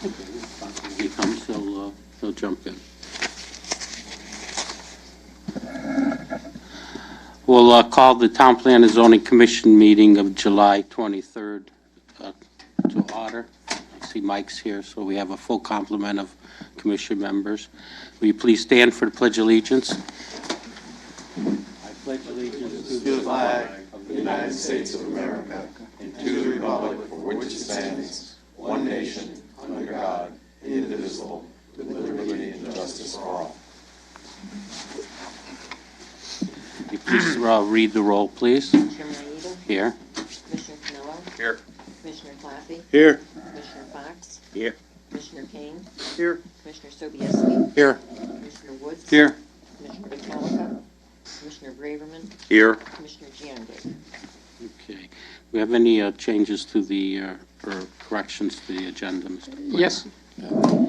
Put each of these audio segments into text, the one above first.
When he comes, he'll jump in. We'll call the Town Plan and Zoning Commission meeting of July 23rd to order. I see Mike's here, so we have a full complement of commission members. Will you please stand for the Pledge of Allegiance? I pledge allegiance to the flag of the United States of America and to the republic for which it stands, one nation, under God, indivisible, with liberty and justice for all. Will you please read the roll, please? Chairman Aida. Here. Commissioner Canelo. Here. Commissioner Claffey. Here. Commissioner Fox. Here. Commissioner Kane. Here. Commissioner Sobieski. Here. Commissioner Woods. Here. Commissioner McCallica. Commissioner Braverman. Here. Commissioner Giangrave. Okay. Do we have any changes to the, or corrections to the agenda, Mr. Clerk? Yes.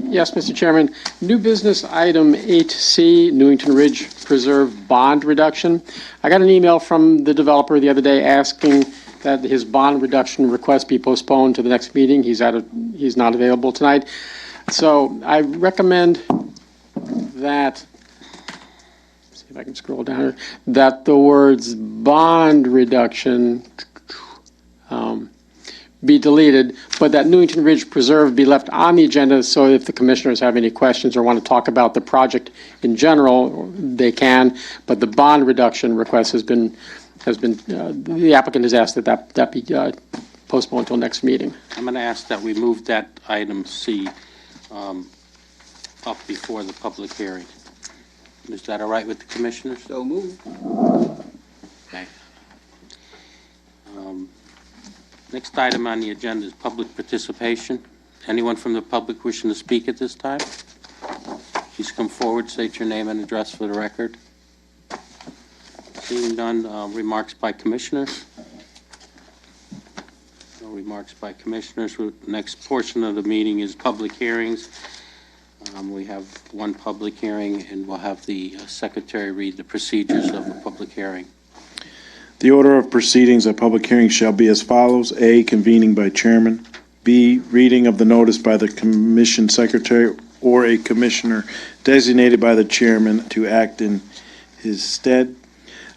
Yes, Mr. Chairman. New business item 8C, Newington Ridge Preserve bond reduction. I got an email from the developer the other day asking that his bond reduction request be postponed to the next meeting. He's not available tonight. So I recommend that, see if I can scroll down here, that the words bond reduction be deleted, but that Newington Ridge Preserve be left on the agenda, so if the commissioners have any questions or want to talk about the project in general, they can, but the bond reduction request has been, the applicant has asked that be postponed until next meeting. I'm going to ask that we move that item C up before the public hearing. Is that all right with the commissioners? So moved. Okay. Next item on the agenda is public participation. Anyone from the public wishing to speak at this time? Please come forward, state your name and address for the record. Seeing none, remarks by commissioners? No remarks by commissioners. Next portion of the meeting is public hearings. We have one public hearing, and we'll have the secretary read the procedures of a public hearing. The order of proceedings at public hearings shall be as follows. A, convening by chairman. B, reading of the notice by the commission secretary or a commissioner designated by the chairman to act in his stead.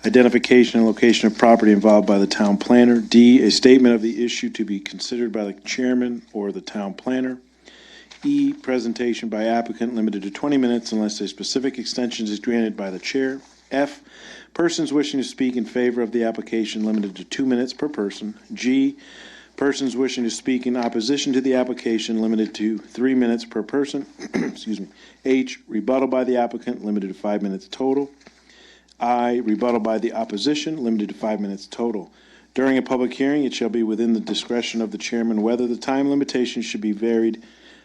Identification and location of property involved by the town planner. D, a statement of the issue to be considered by the chairman or the town planner. E, presentation by applicant limited to 20 minutes unless a specific extension is granted by the chair. F, persons wishing to speak in favor of the application limited to 2 minutes per person. G, persons wishing to speak in opposition to the application limited to 3 minutes per person. Excuse me. H, rebuttal by the applicant limited to 5 minutes total. I, rebuttal by the opposition limited to 5 minutes total. During a public hearing, it shall be within the discretion of the chairman whether the time limitation should be varied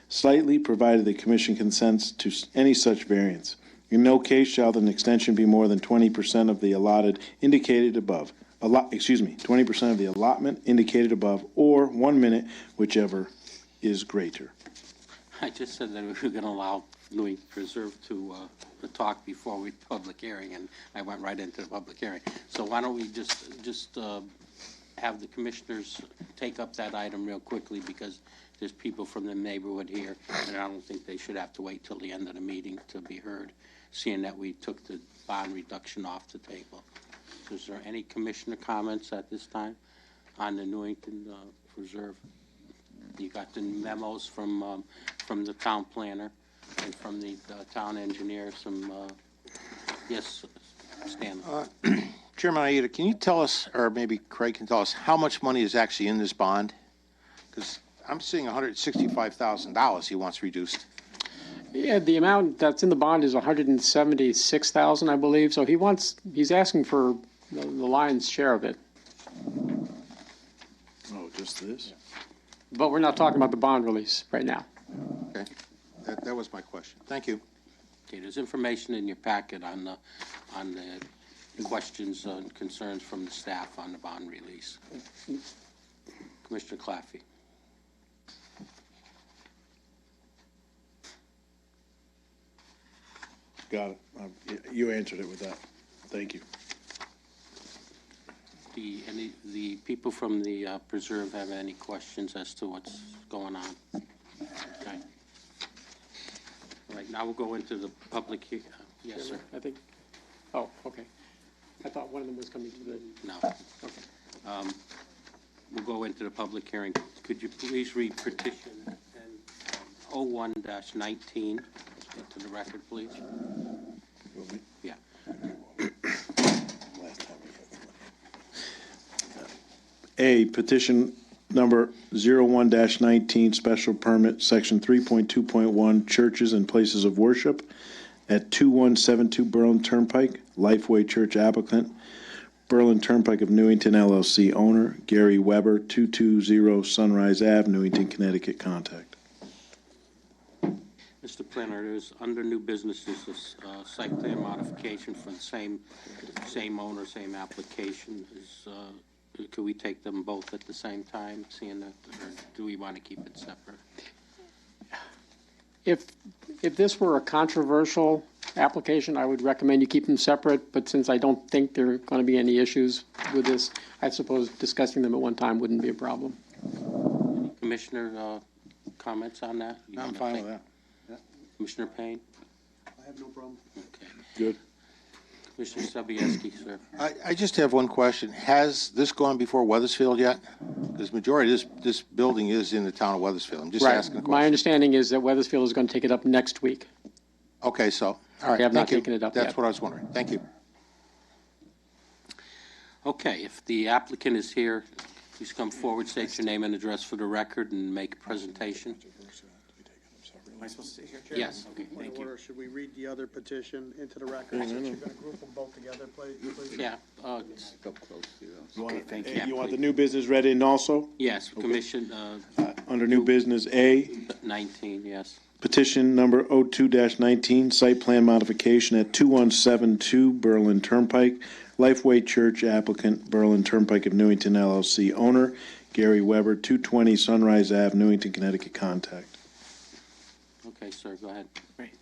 slightly, provided the commission consents to any such variance. In no case shall an extension be more than 20% of the allotted indicated above. 20% of the allotment indicated above, or 1 minute, whichever is greater. I just said that we were going to allow Newington Preserve to talk before we public hearing, and I went right into the public hearing. So why don't we just have the commissioners take up that item real quickly, because there's people from the neighborhood here, and I don't think they should have to wait till the end of the meeting to be heard, seeing that we took the bond reduction off the table. So is there any commissioner comments at this time on the Newington Preserve? You got the memos from the town planner and from the town engineer. Yes, Stanley. Chairman Aida, can you tell us, or maybe Craig can tell us, how much money is actually in this bond? Because I'm seeing $165,000 he wants reduced. Yeah, the amount that's in the bond is $176,000, I believe, so he's asking for the lion's share of it. Oh, just this? But we're not talking about the bond release right now. Okay, that was my question. Thank you. Okay, there's information in your packet on the questions and concerns from the staff on the bond release. Commissioner Claffey. Got it. You answered it with that. Thank you. The people from the preserve have any questions as to what's going on? Okay. now we'll go into the public, yes, sir. I think, oh, okay. I thought one of them was coming to the, No. okay. We'll go into the public hearing. Could you please read petition 01-19 into the record, please? Yeah. A, petition number 01-19, special permit, section 3.2.1, churches and places of worship at 2172 Berlin Turnpike, Lifeway Church applicant, Berlin Turnpike of Newington LLC owner, Gary Weber, 220 Sunrise Ave, Newington, Connecticut, contact. Mr. Planner, there's under new business, there's this site plan modification for the same owner, same application. Could we take them both at the same time, seeing that, or do we want to keep it separate? If this were a controversial application, I would recommend you keep them separate, but since I don't think there are going to be any issues with this, I suppose discussing them at one time wouldn't be a problem. Commissioner, comments on that? You I'm wanna fine take- with that. Commissioner Payne? I have no problem. Okay. Good. Commissioner Sobieski, sir? I just have one question. Has this gone before Weathersfield yet? Because majority of this building is in the town of Weathersfield. I'm just asking a My question. understanding is that Weathersfield is going to take it up next week. Okay, so, all right. They have not thank you. taken it up That's yet. what I was wondering. Thank you. Okay, if the applicant is here, please come forward, state your name and address for the record, and make a presentation. Am I supposed to sit here? Yes, okay, Point thank of you. order, should we read the other petition into the record, since you're going to group them both together, please? Yeah, Okay, thank you. Yeah, You want the please. new business read in also? yes, Commission, Under new business, A, 19, yes. petition number 02-19, site plan modification at 2172 Berlin Turnpike, Lifeway Church applicant, Berlin Turnpike of Newington LLC owner, Gary Weber, 220 Sunrise Ave, Newington, Connecticut, contact. Okay, sir, go ahead. Great.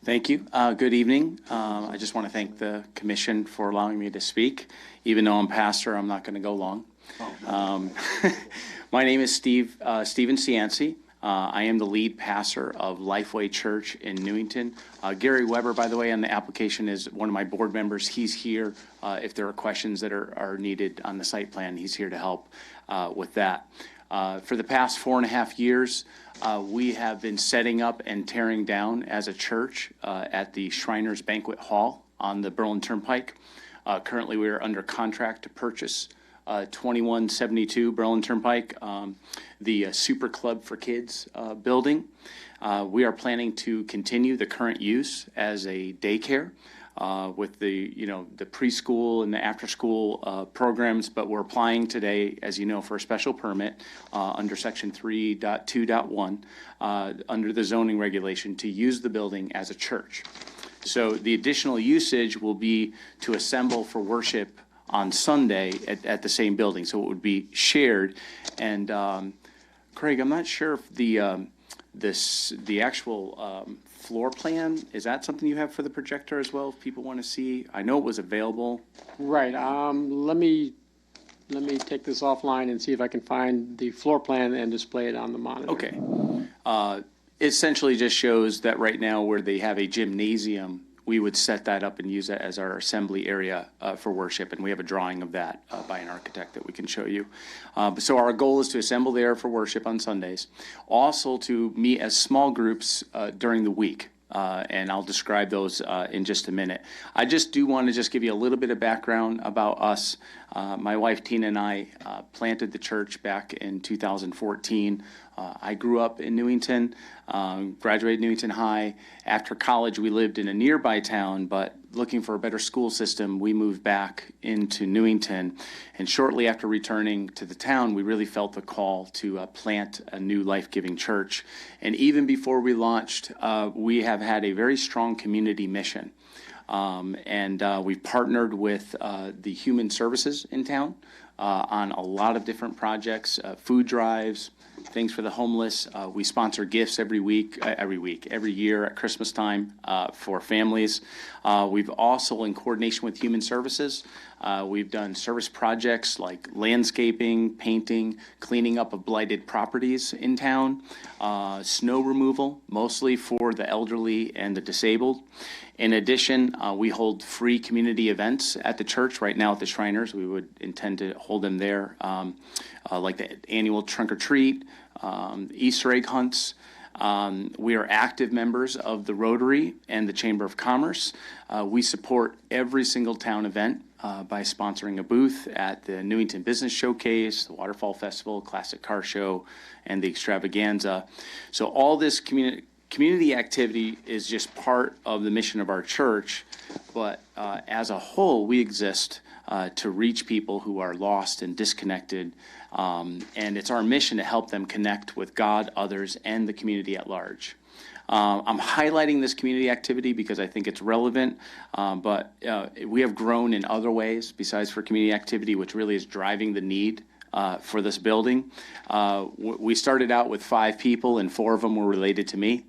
Thank you. Good evening. I just want to thank the commission for allowing me to speak. Even though I'm pastor, I'm not going to go long. My name is Stephen Cianci. I am the lead pastor of Lifeway Church in Newington. Gary Weber, by the way, on the application is one of my board members. He's here if there are questions that are needed on the site plan. He's here to help with that. For the past 4.5 years, we have been setting up and tearing down as a church at the Shriners Banquet Hall on the Berlin Turnpike. Currently, we are under contract to purchase 2172 Berlin Turnpike, the Super Club for Kids building. We are planning to continue the current use as a daycare with the preschool and the after-school programs, but we're applying today, as you know, for a special permit under Section 3.2.1 under the zoning regulation to use the building as a church. So the additional usage will be to assemble for worship on Sunday at the same building, so it would be shared. And Craig, I'm not sure if the actual floor plan, is that something you have for the projector as well, if people want to see? I know it was available. Right, let me take this offline and see if I can find the floor plan and display it on the monitor. Okay. Essentially just shows that right now where they have a gymnasium, we would set that up and use that as our assembly area for worship, and we have a drawing of that by an architect that we can show you. So our goal is to assemble there for worship on Sundays, also to meet as small groups during the week. And I'll describe those in just a minute. I just do want to just give you a little bit of background about us. My wife Tina and I planted the church back in 2014. I grew up in Newington, graduated Newington High. After college, we lived in a nearby town, but looking for a better school system, we moved back into Newington. And shortly after returning to the town, we really felt the call to plant a new life-giving church. And even before we launched, we have had a very strong community mission. We've partnered with the human services in town on a lot of different projects, food drives, things for the homeless. We sponsor gifts every year at Christmas time for families. We've also, in coordination with Human Services, we've done service projects like landscaping, painting, cleaning up of blighted properties in town, snow removal, mostly for the elderly and the disabled. In addition, we hold free community events at the church. Right now at the Shriners, we would intend to hold them there, like the annual trunk or treat, Easter egg hunts. We are active members of the Rotary and the Chamber of Commerce. We support every single town event by sponsoring a booth at the Newington Business Showcase, the Waterfall Festival, Classic Car Show, and the Extravaganza. So all this community activity is just part of the mission of our church, but as a whole, we exist to reach people who are lost and disconnected, and it's our mission to help them connect with God, others, and the community at large. I'm highlighting this community activity because I think it's relevant, but we have grown in other ways besides for community activity, which really is driving the need for this building. We started out with 5 people, and 4 of them were related to me.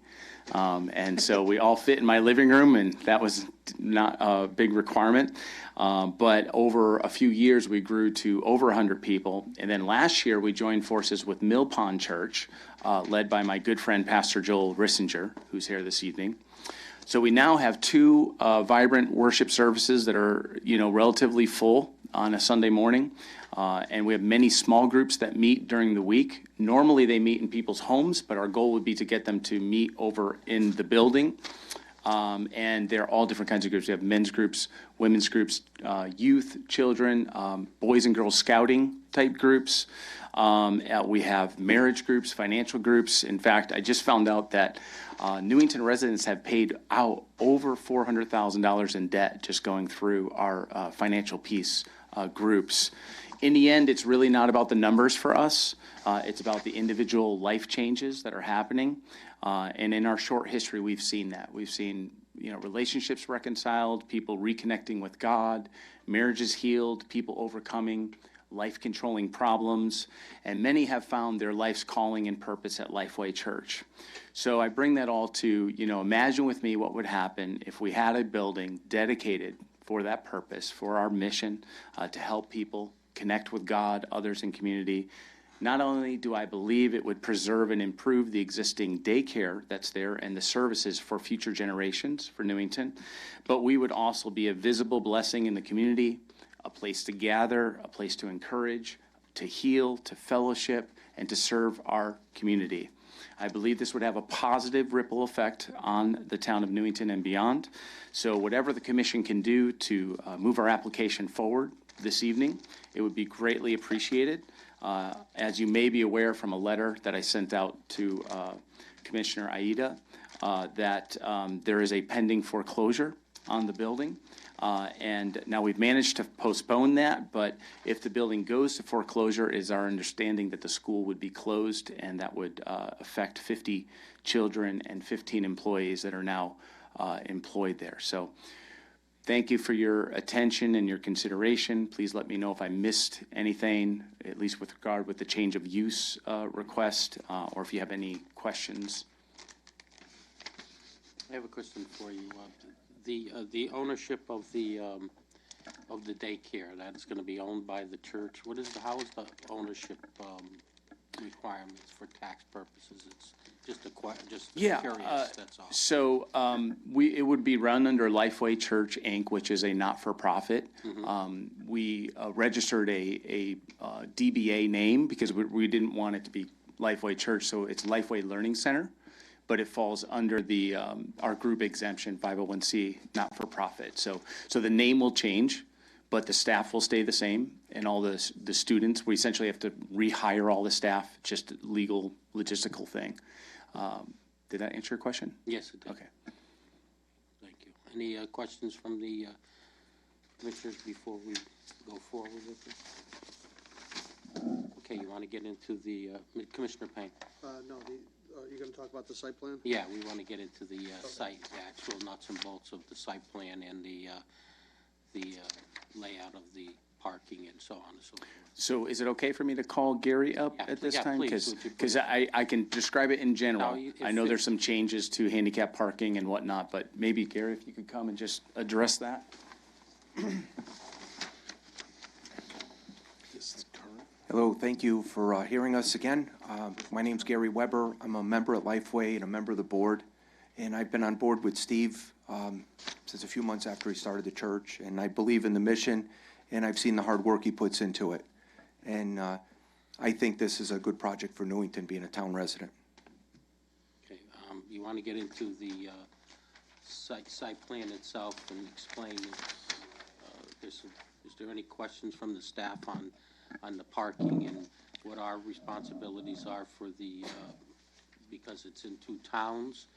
And so we all fit in my living room, and that was not a big requirement. But over a few years, we grew to over 100 people. And then last year, we joined forces with Mill Pond Church, led by my good friend, Pastor Joel Rissinger, who's here this evening. So we now have 2 vibrant worship services that are, relatively full on a Sunday morning. And we have many small groups that meet during the week. Normally, they meet in people's homes, but our goal would be to get them to meet over in the building. And they're all different kinds of groups. We have men's groups, women's groups, youth, children, boys and girls scouting type groups. We have marriage groups, financial groups. In fact, I just found out that Newington residents have paid out over $400,000 in debt just going through our financial peace groups. In the end, it's really not about the numbers for us. It's about the individual life changes that are happening. And in our short history, we've seen that. We've seen, relationships reconciled, people reconnecting with God, marriages healed, people overcoming life-controlling problems, and many have found their life's calling and purpose at Lifeway Church. So I bring that all to, imagine with me what would happen if we had a building dedicated for that purpose, for our mission, to help people connect with God, others, and community. Not only do I believe it would preserve and improve the existing daycare that's there and the services for future generations for Newington, but we would also be a visible blessing in the community, a place to gather, a place to encourage, to heal, to fellowship, and to serve our community. I believe this would have a positive ripple effect on the town of Newington and beyond. So whatever the commission can do to move our application forward this evening, it would be greatly appreciated. As you may be aware from a letter that I sent out to Commissioner Aida, that there is a pending foreclosure on the building. And now we've managed to postpone that, but if the building goes to foreclosure, it is our understanding that the school would be closed, and that would affect 50 children and 15 employees that are now employed there. So thank you for your attention and your consideration. Please let me know if I missed anything, at least with regard with the change of use request, or if you have any questions. I have a question for you. The ownership of the daycare, that is going to be owned by the church. How is the ownership requirements for tax purposes? It's just curious, that's all. So it would be run under Lifeway Church, Inc., which is a not-for-profit. Mm-hmm. We registered a DBA name because we didn't want it to be Lifeway Church, so it's Lifeway Learning Center, but it falls under the our group exemption, 501c, not-for-profit. So the name will change, but the staff will stay the same, and all the students, we essentially have to rehire all the staff, just a legal, logistical thing. Did that answer your question? Yes, it did. Okay. Thank you. Any questions from the commissioners before we go forward with this? Okay, you want to get into the, Commissioner Payne? No, you're gonna talk about the site plan? Yeah, we want to get into the site, the actual nuts and bolts of the site plan and the layout of the parking and so on and so forth. So is it okay for me to call Gary up Yeah, at this yeah, time? please, would you Because I can describe it in general. No, if I know it- there's some changes to handicap parking and whatnot, but maybe Gary, if you could come and just address that? Hello, thank you for hearing us again. My name's Gary Weber. I'm a member at Lifeway and a member of the board. And I've been on board with Steve since a few months after he started the church. And I believe in the mission, and I've seen the hard work he puts into it. And I think this is a good project for Newington, being a town resident. Okay, you want to get into the site plan itself and explain, is there any questions from the staff on the parking and what our responsibilities are for the, because it's in two towns?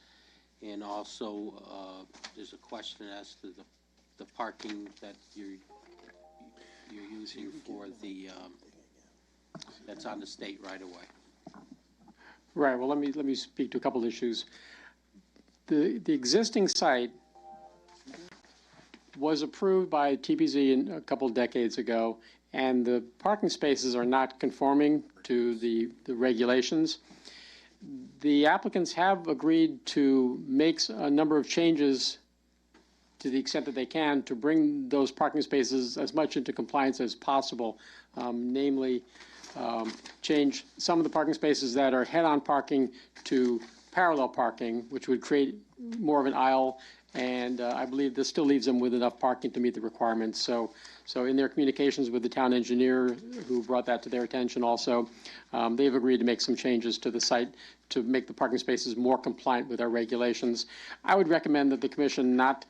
And also, there's a question as to the parking that you're using for the, that's on the state right away. Right, well, let me speak to a couple issues. The existing site was approved by TPZ a couple decades ago, and the parking spaces are not conforming to the regulations. The applicants have agreed to make a number of changes to the extent that they can to bring those parking spaces as much into compliance as possible, namely change some of the parking spaces that are head-on parking to parallel parking, which would create more of an aisle, and I believe this still leaves them with enough parking to meet the requirements. So in their communications with the town engineer, who brought that to their attention also, they've agreed to make some changes to the site to make the parking spaces more compliant with our regulations. I would recommend that the commission not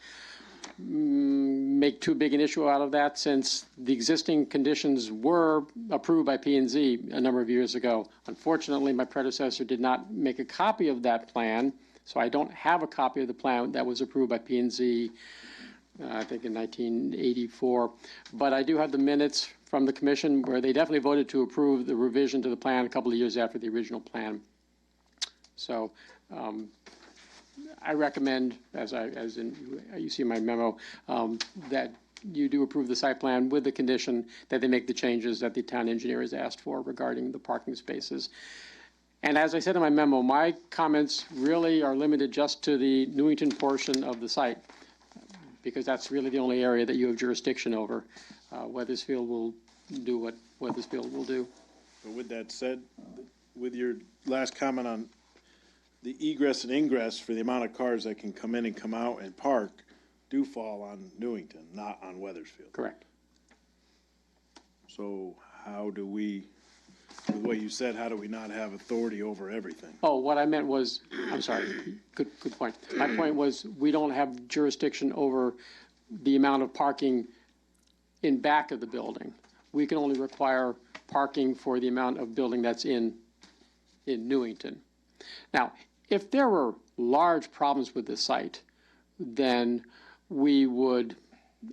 make too big an issue out of that, since the existing conditions were approved by P&Z a number of years ago. Unfortunately, my predecessor did not make a copy of that plan, so I don't have a copy of the plan that was approved by P&Z, I think in 1984. But I do have the minutes from the commission where they definitely voted to approve the revision to the plan a couple of years after the original plan. So I recommend, as you see in my memo, that you do approve the site plan with the condition that they make the changes that the town engineer has asked for regarding the parking spaces. And as I said in my memo, my comments really are limited just to the Newington portion of the site, because that's really the only area that you have jurisdiction over. Weathersfield will do what Weathersfield will do. But with that said, with your last comment on the egress and ingress for the amount of cars that can come in and come out and park do fall on Newington, not on Weathersfield. Correct. So how do we, with what you said, how do we not have authority over everything? Oh, what I meant was, I'm sorry, good point. My point was, we don't have jurisdiction over the amount of parking in back of the building. We can only require parking for the amount of building that's in Newington. Now, if there were large problems with the site, then we would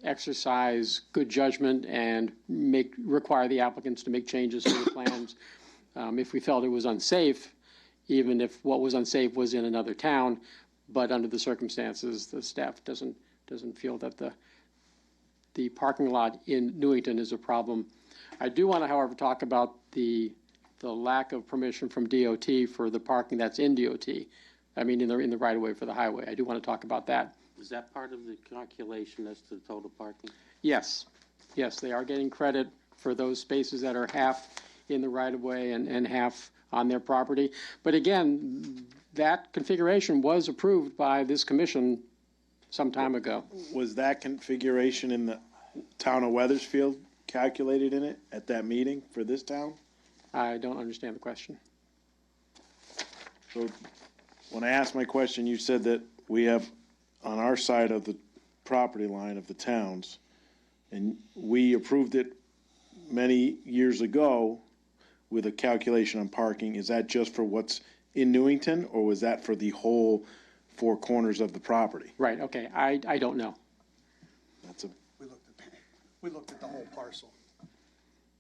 exercise good judgment and require the applicants to make changes to the plans. If we felt it was unsafe, even if what was unsafe was in another town, but under the circumstances, the staff doesn't feel that the parking lot in Newington is a problem. I do want to, however, talk about the lack of permission from DOT for the parking that's in DOT. I mean, in the right of way for the highway. I do want to talk about that. Is that part of the calculation as to the total parking? Yes, they are getting credit for those spaces that are half in the right of way and half on their property. But again, that configuration was approved by this commission some time ago. Was that configuration in the town of Weathersfield calculated in it at that meeting for this town? I don't understand the question. So when I asked my question, you said that we have on our side of the property line of the towns, and we approved it many years ago with a calculation on parking. Is that just for what's in Newington, or was that for the whole four corners of the property? Right, okay, I don't know. We looked at the whole parcel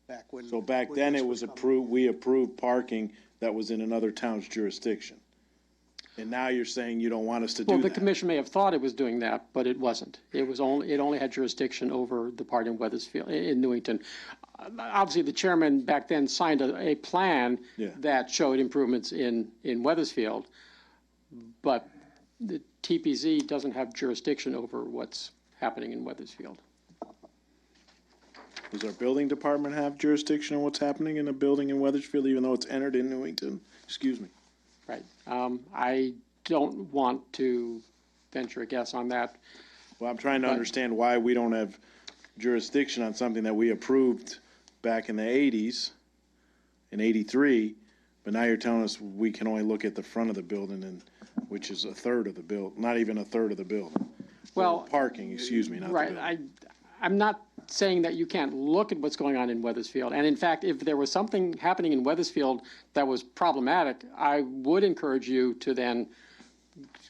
back when. So back then it was approved, we approved parking that was in another town's jurisdiction. And now you're saying you don't want us to do Well, the that. commission may have thought it was doing that, but it wasn't. It only had jurisdiction over the part in Weathersfield, in Newington. Obviously, the chairman back then signed a plan Yeah. that showed improvements in Weathersfield, but the TPZ doesn't have jurisdiction over what's happening in Weathersfield. Does our building department have jurisdiction on what's happening in a building in Weathersfield, even though it's entered in Newington? Excuse me. Right. I don't want to venture a guess on that. Well, I'm trying to But- understand why we don't have jurisdiction on something that we approved back in the 80s, in 83, but now you're telling us we can only look at the front of the building, and which is a third of the build, not even a third of the building. Well, Parking, excuse me, not the right, building. I'm not saying that you can't look at what's going on in Weathersfield. And in fact, if there was something happening in Weathersfield that was problematic, I would encourage you to then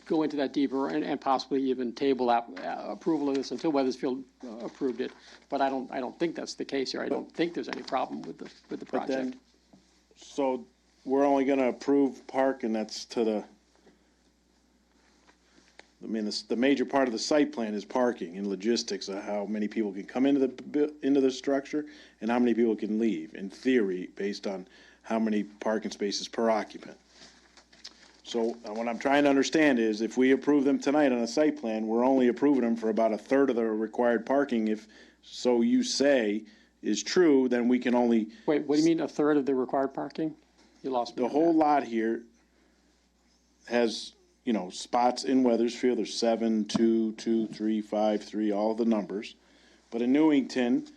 go into that deeper and possibly even table approval of this until Weathersfield approved it. But I don't think that's the case here. I don't think there's any problem with the But then, project. so we're only gonna approve park, and that's to the major part of the site plan is parking and logistics of how many people can come into the structure and how many people can leave, in theory, based on how many parking spaces per occupant. So what I'm trying to understand is, if we approve them tonight on a site plan, we're only approving them for about a third of the required parking. If, so you say, is true, then we can only, Wait, what do you mean, a third of the required parking? You lost me. the on whole that. lot here has, spots in Weathersfield. There's 7, 2, 2, 3, 5, 3, all the numbers. But in Newington,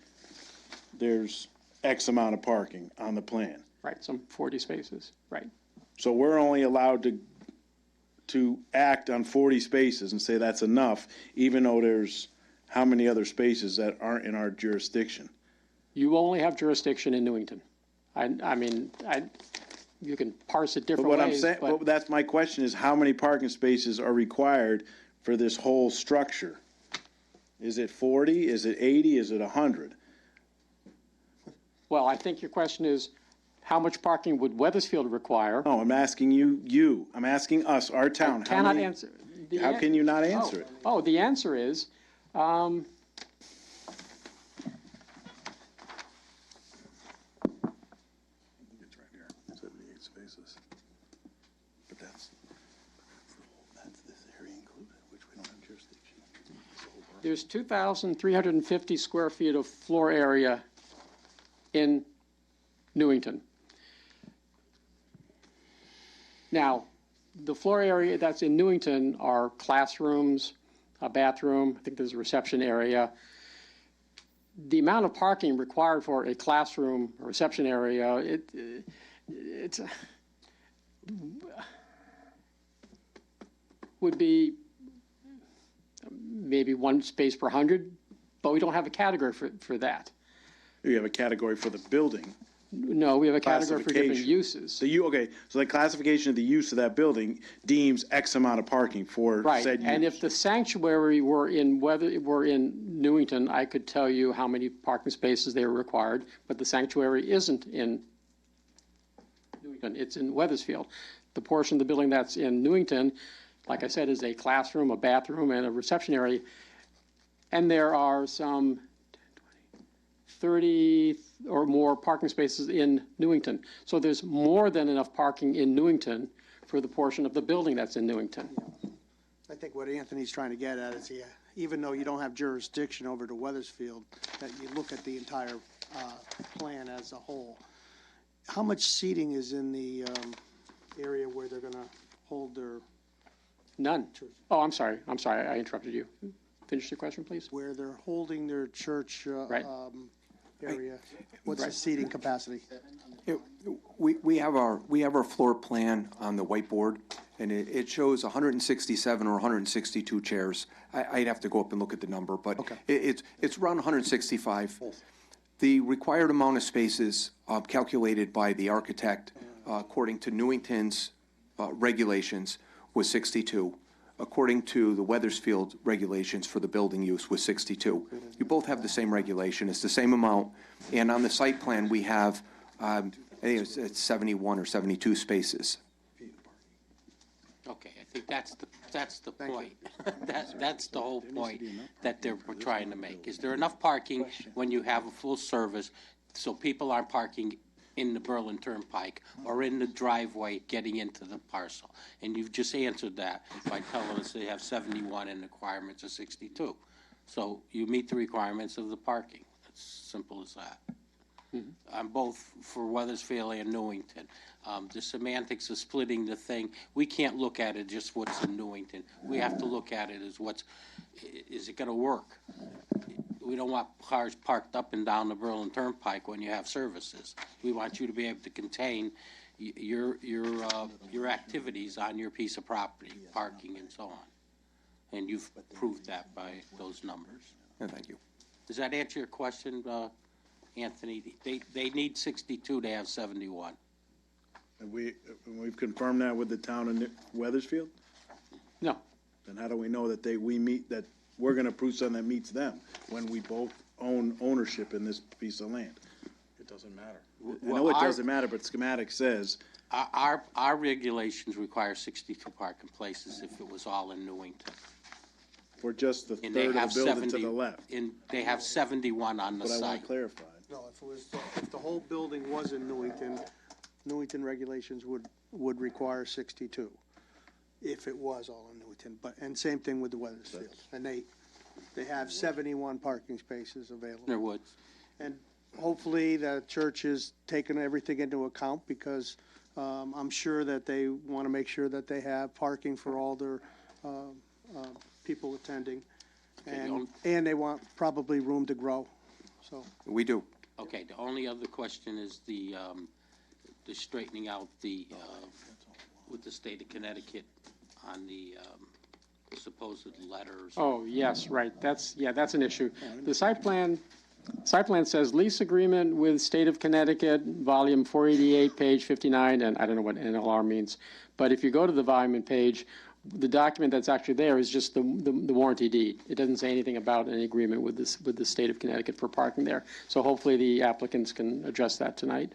there's X amount of parking on the plan. Right, some 40 spaces, right. So we're only allowed to act on 40 spaces and say that's enough, even though there's how many other spaces that aren't in our jurisdiction? You only have jurisdiction in Newington. I mean, you can parse it But different what I'm ways, saying, but but that's my question, is how many parking spaces are required for this whole structure? Is it 40? Is it 80? Is it 100? well, I think your question is, how much parking would Weathersfield require? No, I'm asking you. I'm asking us, our town. How Cannot many- answer. How can you not answer it? Oh, the answer is, It's right here, 78 spaces. But that's this area included, which we don't have jurisdiction. there's 2,350 square feet of floor area in Newington. Now, the floor area that's in Newington are classrooms, a bathroom, I think there's a reception area. The amount of parking required for a classroom or reception area, it's would be maybe one space per 100, but we don't have a category for that. You have a category for the building. No, we have a category for different Classification. uses. So the classification of the use of that building deems X amount of parking for Right, said use. and if the sanctuary were in Newington, I could tell you how many parking spaces they were required, but the sanctuary isn't in Newington, it's in Weathersfield. The portion of the building that's in Newington, like I said, is a classroom, a bathroom, and a reception area. And there are some 30 or more parking spaces in Newington. So there's more than enough parking in Newington for the portion of the building that's in Newington. I think what Anthony's trying to get at is, even though you don't have jurisdiction over to Weathersfield, that you look at the entire plan as a whole. How much seating is in the area where they're going to hold their, None. Oh, I'm sorry, I interrupted you. Finish your question, please. where they're holding their church Right. area? What's the Right. seating capacity? We have our floor plan on the whiteboard, and it shows 167 or 162 chairs. I'd have to go up and look at the number, but Okay. it's around 165. The required amount of spaces calculated by the architect, according to Newington's regulations, was 62. According to the Weathersfield regulations for the building use, was 62. You both have the same regulation, it's the same amount, and on the site plan, we have, I think it's 71 or 72 spaces. Okay, I think that's the point. That's the whole point that they're trying to make. Is there enough parking when you have a full service, so people aren't parking in the Berlin Turnpike or in the driveway getting into the parcel? And you've just answered that by telling us they have 71 and the requirements are 62. So you meet the requirements of the parking. It's simple as that. I'm both for Weathersfield and Newington. The semantics of splitting the thing, we can't look at it just what's in Newington. We have to look at it as is it going to work? We don't want cars parked up and down the Berlin Turnpike when you have services. We want you to be able to contain your activities on your piece of property, parking and so on. And you've proved that by those numbers. Yeah, thank you. Does that answer your question, Anthony? They need 62 to have 71. And we've confirmed that with the town of Weathersfield? No. Then how do we know that that we're gonna approve something that meets them when we both own ownership in this piece of land? It doesn't matter. I know it doesn't matter, but schematic says, Our regulations require 62 parking places if it was all in Newington. for just the And they third of have the building to 70, the left. and they have 71 on the But I want site. clarified. No, if the whole building was in Newington regulations would require 62, if it was all in Newington, and same thing with the Weathersfield. And they have 71 parking spaces available. There would. And hopefully the church is taking everything into account, because I'm sure that they want to make sure that they have parking for all their people attending. And they want probably room to grow, so. We do. Okay, the only other question is the straightening out with the state of Connecticut on the supposed letters. Oh, yes, right. That's an issue. The site plan says lease agreement with State of Connecticut, volume 488, page 59, and I don't know what NLR means. But if you go to the volume page, the document that's actually there is just the warranty deed. It doesn't say anything about any agreement with the State of Connecticut for parking there. So hopefully the applicants can address that tonight.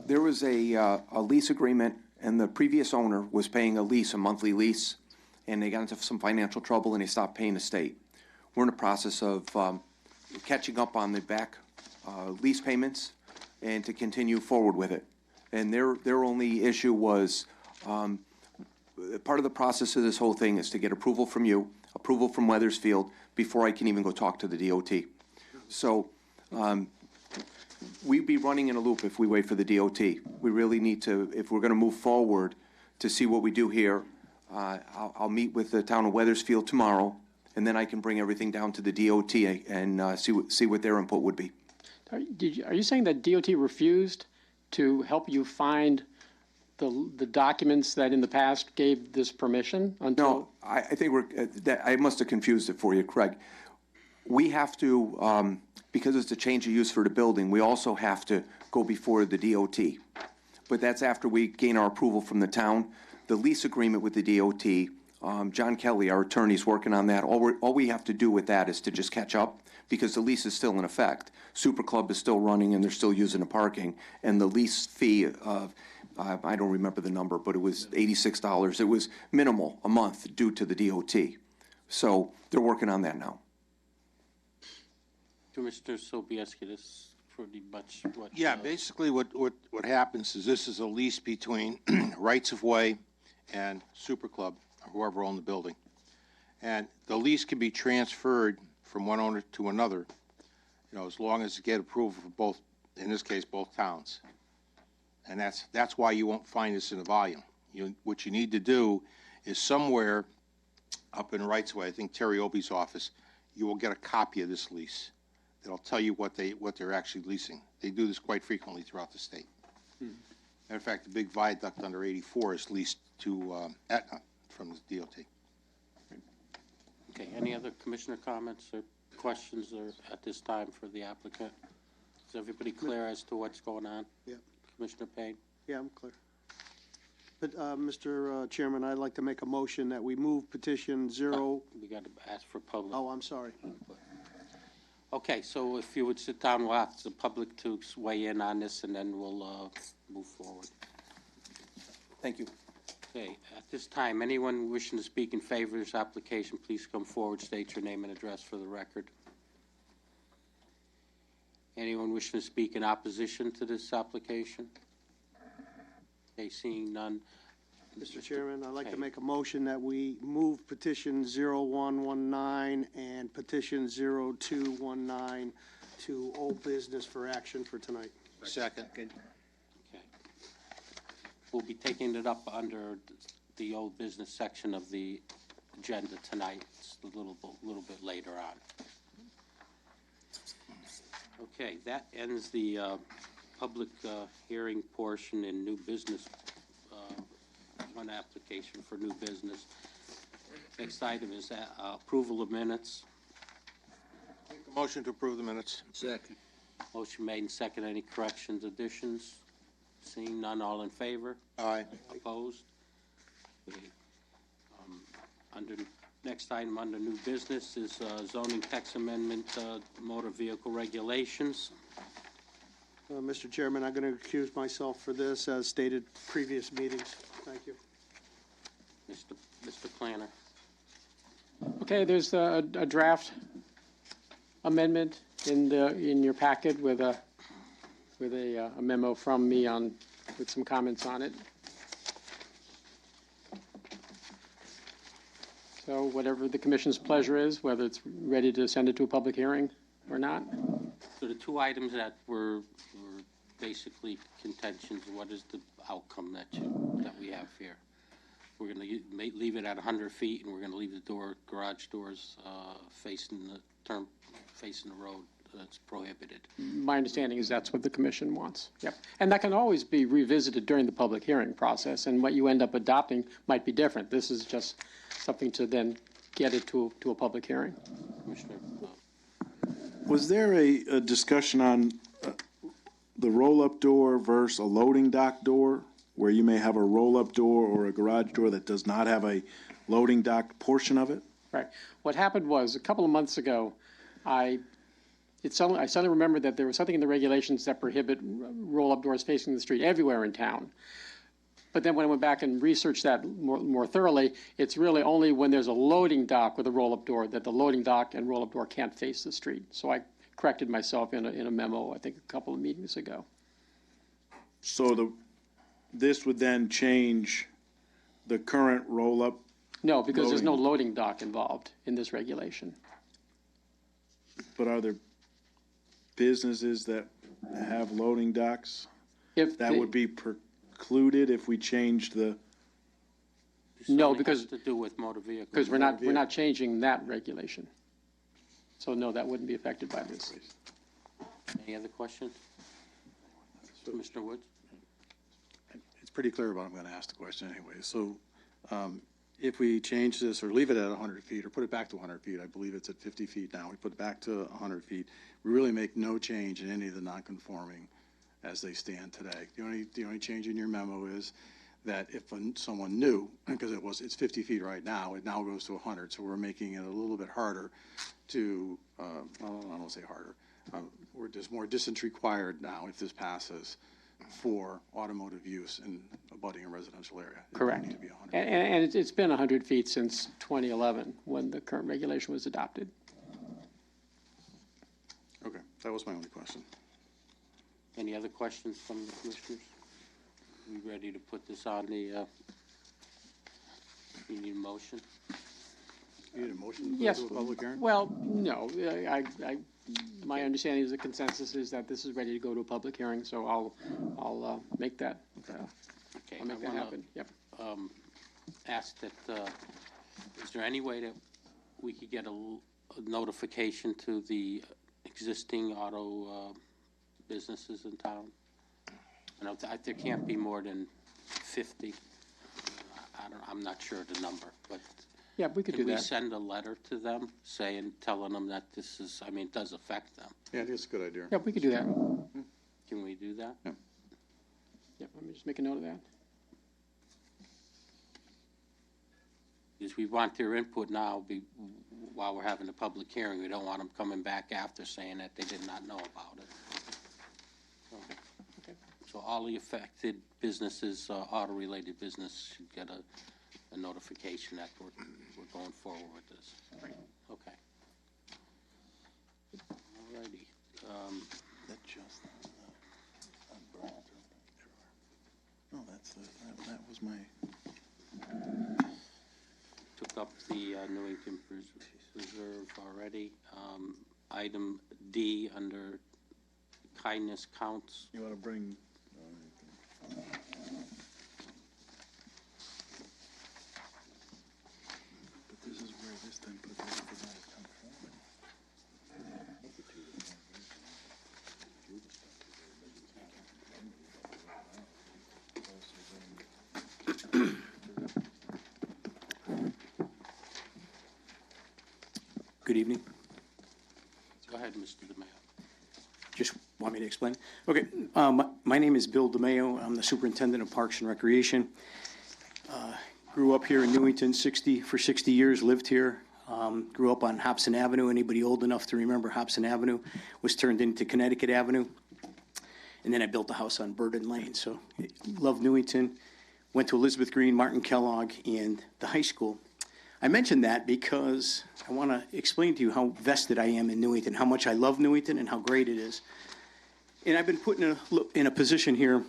There was a lease agreement, and the previous owner was paying a monthly lease, and they got into some financial trouble, and they stopped paying the state. We're in the process of catching up on the back lease payments and to continue forward with it. And their only issue was, part of the process of this whole thing is to get approval from you, approval from Weathersfield, before I can even go talk to the DOT. So we'd be running in a loop if we wait for the DOT. We really need to, if we're going to move forward to see what we do here, I'll meet with the town of Weathersfield tomorrow, and then I can bring everything down to the DOT and see what their input would be. Are you saying that DOT refused to help you find the documents that in the past gave this permission until? No, I think I must have confused it for you, Craig. We have to, because it's a change of use for the building, we also have to go before the DOT. But that's after we gain our approval from the town. The lease agreement with the DOT, John Kelly, our attorney, is working on that. All we have to do with that is to just catch up, because the lease is still in effect. Super Club is still running, and they're still using the parking. And the lease fee of, I don't remember the number, but it was $86. It was minimal a month due to the DOT. So they're working on that now. Commissioner Sobieski, this is pretty much what. Yeah, basically what happens is this is a lease between Rights of Way and Super Club, or whoever owned the building. And the lease can be transferred from one owner to another, as long as you get approval for both, in this case, both towns. And that's why you won't find this in the volume. What you need to do is somewhere up in Rights of Way, I think Terry Obie's office, you will get a copy of this lease. That'll tell you what they're actually leasing. They do this quite frequently throughout the state. Matter of fact, the big viaduct under 84 is leased to Aetna from the DOT. Okay, any other commissioner comments or questions at this time for the applicant? Is everybody clear as to what's going on? Yeah. Commissioner Payne? Yeah, I'm clear. But, Mr. Chairman, I'd like to make a motion that we move petition We got to ask for public. Oh, I'm sorry. Okay, so if you would sit down, we'll ask the public to weigh in on this, and then we'll move forward. Thank you. Okay, at this time, anyone wishing to speak in favor of this application, please come forward, state your name and address for the record. Anyone wishing to speak in opposition to this application? Okay, seeing none. Mr. Chairman, I'd like to Okay. make a motion that we move petition 0119 and petition 0219 to old business for action for tonight. Second. Okay. We'll be taking it up under the old business section of the agenda tonight. It's a little bit later on. Okay, that ends the public hearing portion in new business, one application for new business. Next item is approval of minutes. Motion to approve the minutes. Second. Motion made and second. Any corrections, additions? Seeing none, all in favor? Aye. Opposed? Okay. Under, next item under new business is zoning text amendment, motor vehicle regulations. Mr. Chairman, I'm going to recuse myself for this, as stated previous meetings. Thank you. Mr. Planner. Okay, there's a draft amendment in your packet with a memo from me with some comments on it. So whatever the commission's pleasure is, whether it's ready to send it to a public hearing or not. So the two items that were basically contentions, what is the outcome that we have here? We're going to leave it at 100 feet, and we're going to leave the garage doors facing the road. That's prohibited. My understanding is that's what the commission wants. Yep. And that can always be revisited during the public hearing process, and what you end up adopting might be different. This is just something to then get it to a public hearing. Commissioner, Was there a discussion on the roll-up door versus a loading dock door, where you may have a roll-up door or a garage door that does not have a loading dock portion of it? Right. What happened was, a couple of months ago, I suddenly remembered that there was something in the regulations that prohibit roll-up doors facing the street everywhere in town. But then when I went back and researched that more thoroughly, it's really only when there's a loading dock with a roll-up door that the loading dock and roll-up door can't face the street. So I corrected myself in a memo, I think, a couple of meetings ago. So this would then change the current roll-up? No, because there's no loading dock involved in this regulation. But are there businesses that have loading docks? If That would be precluded if we changed the, No, it because has to do with motor vehicles. Because we're not changing that regulation. So no, that wouldn't be affected by this. Any other questions? Commissioner Woods? It's pretty clear what I'm going to ask the question anyway. So if we change this or leave it at 100 feet or put it back to 100 feet, I believe it's at 50 feet now, we put it back to 100 feet, we really make no change in any of the non-conforming as they stand today. The only change in your memo is that if someone knew, because it's 50 feet right now, it now goes to 100, so we're making it a little bit harder to, I don't want to say harder, we're just more distance required now if this passes for automotive use in abutting a residential area. It Correct. would need to be 100. And it's been 100 feet since 2011, when the current regulation was adopted. Okay, that was my only question. Any other questions from the commissioners? We ready to put this on the, you need a motion? You need a motion to Yes. go to a public hearing? Well, no, my understanding is the consensus is that this is ready to go to a public hearing, so I'll make that, Okay, I'll make I that wanna, happen. Yep. Ask that, is there any way that we could get a notification to the existing auto businesses in town? I know there can't be more than 50. I'm not sure of the number, but Yeah, we could do can we that. send a letter to them telling them that this is, I mean, it does affect them? Yeah, I think it's a good idea. Yeah, we could do that. Can we do that? Yeah. Yep, let me just make a note of that. Because we want their input now while we're having a public hearing. We don't want them coming back after saying that they did not know about it. So all the affected businesses, auto-related business should get a notification that we're going forward with this. Okay. All righty. That just, no, that was my. Took up the Newington Preserve already. Item D under kindness counts. You want to bring? But this is where this thing put everything come forward. Good evening. Go ahead, Mr. DeMayo. Just want me to explain? Okay, my name is Bill DeMayo. I'm the Superintendent of Parks and Recreation. Grew up here in Newington, 60 years, lived here. Grew up on Hobson Avenue. Anybody old enough to remember Hobson Avenue was turned into Connecticut Avenue. And then I built a house on Burden Lane. So love Newington. Went to Elizabeth Green, Martin Kellogg, and the high school. I mentioned that because I want to explain to you how vested I am in Newington, how much I love Newington and how great it is. And I've been put in a position here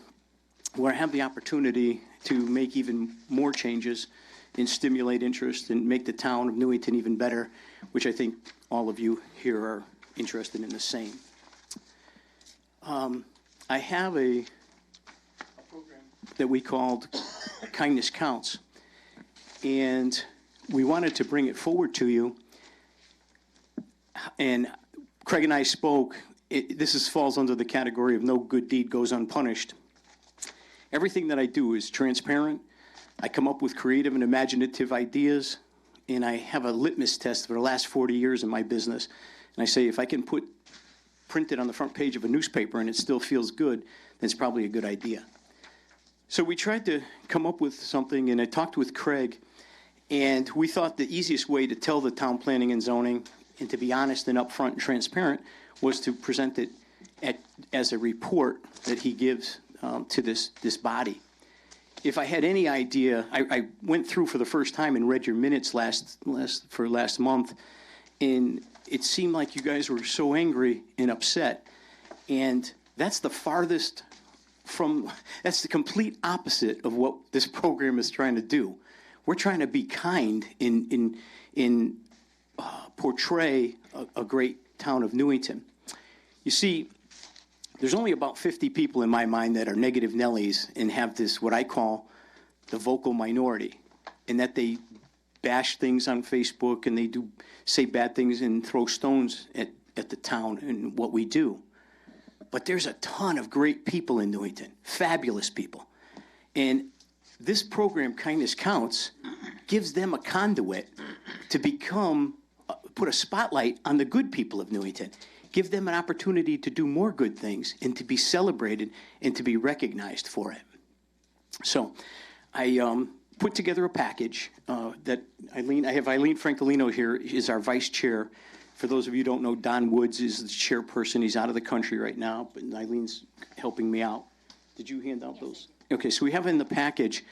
where I have the opportunity to make even more changes and stimulate interest and make the town of Newington even better, which I think all of you here are interested in the same. I have a program that we called Kindness Counts, and we wanted to bring it forward to you. And Craig and I spoke. This falls under the category of no good deed goes unpunished. Everything that I do is transparent. I come up with creative and imaginative ideas, and I have a litmus test for the last 40 years in my business. And I say, if I can print it on the front page of a newspaper and it still feels good, then it's probably a good idea. So we tried to come up with something, and I talked with Craig, and we thought the easiest way to tell the town planning and zoning and to be honest and upfront and transparent was to present it as a report that he gives to this body. If I had any idea, I went through for the first time and read your minutes last month, and it seemed like you guys were so angry and upset, and that's the farthest from, that's the complete opposite of what this program is trying to do. We're trying to be kind in portray a great town of Newington. You see, there's only about 50 people in my mind that are negative Nellies and have this, what I call the vocal minority, in that they bash things on Facebook and they do say bad things and throw stones at the town and what we do. But there's a ton of great people in Newington, fabulous people. And this program, Kindness Counts, gives them a conduit to put a spotlight on the good people of Newington, give them an opportunity to do more good things and to be celebrated and to be recognized for it. So I put together a package that I have Eileen Francolino here, is our vice chair. For those of you who don't know, Don Woods is the chairperson. He's out of the country right now, but Eileen's helping me out. Did you hand out those? Okay, so we have in the package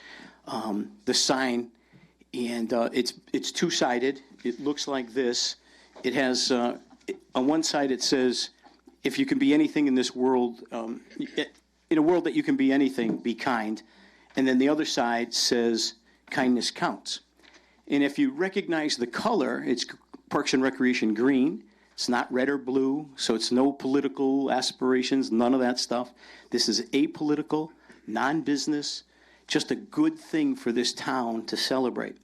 the sign, and it's two-sided. It looks like this. It has, on one side it says, if you can be anything in this world, in a world that you can be anything, be kind. And then the other side says, kindness counts. And if you recognize the color, it's Parks and Recreation green. It's not red or blue, so it's no political aspirations, none of that stuff. This is apolitical, non-business, just a good thing for this town to celebrate.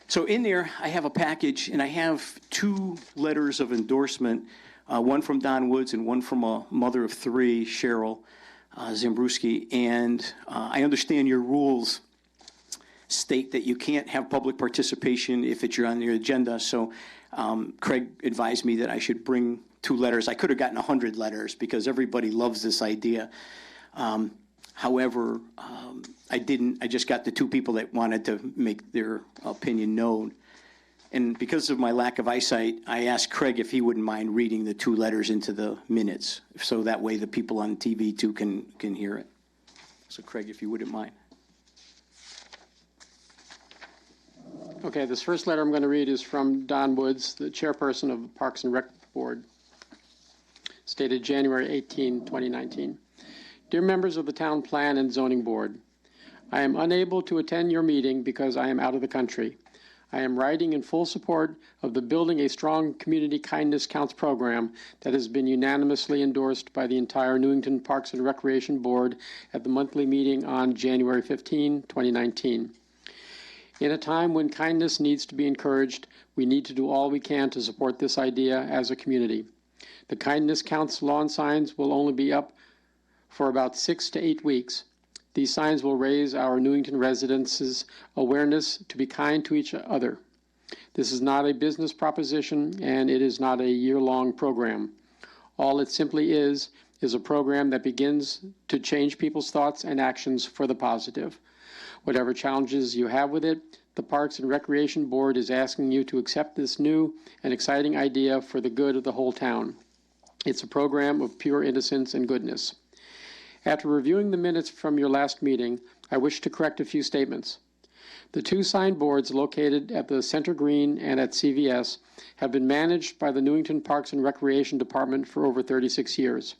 So in there, I have a package, and I have 2 letters of endorsement, one from Don Woods and one from a mother of 3, Cheryl Zambruski. And I understand your rules state that you can't have public participation if you're on your agenda. So Craig advised me that I should bring 2 letters. I could have gotten 100 letters because everybody loves this idea. However, I didn't. I just got the 2 people that wanted to make their opinion known. And because of my lack of eyesight, I asked Craig if he wouldn't mind reading the two letters into the minutes, so that way the people on TV too can hear it. So Craig, if you wouldn't mind. Okay, this first letter I'm going to read is from Don Woods, the chairperson of the Parks and Rec Board, stated January 18, 2019. Dear members of the Town Plan and Zoning Board, I am unable to attend your meeting because I am out of the country. I am writing in full support of the Building a Strong Community Kindness Counts program that has been unanimously endorsed by the entire Newington Parks and Recreation Board at the monthly meeting on January 15, 2019. In a time when kindness needs to be encouraged, we need to do all we can to support this idea as a community. The Kindness Counts lawn signs will only be up for about 6 to 8 weeks. These signs will raise our Newington residents' awareness to be kind to each other. This is not a business proposition, and it is not a year-long program. All it simply is a program that begins to change people's thoughts and actions for the positive. Whatever challenges you have with it, the Parks and Recreation Board is asking you to accept this new and exciting idea for the good of the whole town. It's a program of pure innocence and goodness. After reviewing the minutes from your last meeting, I wish to correct a few statements. The two signboards located at the Center Green and at CVS have been managed by the Newington Parks and Recreation Department for over 36 years.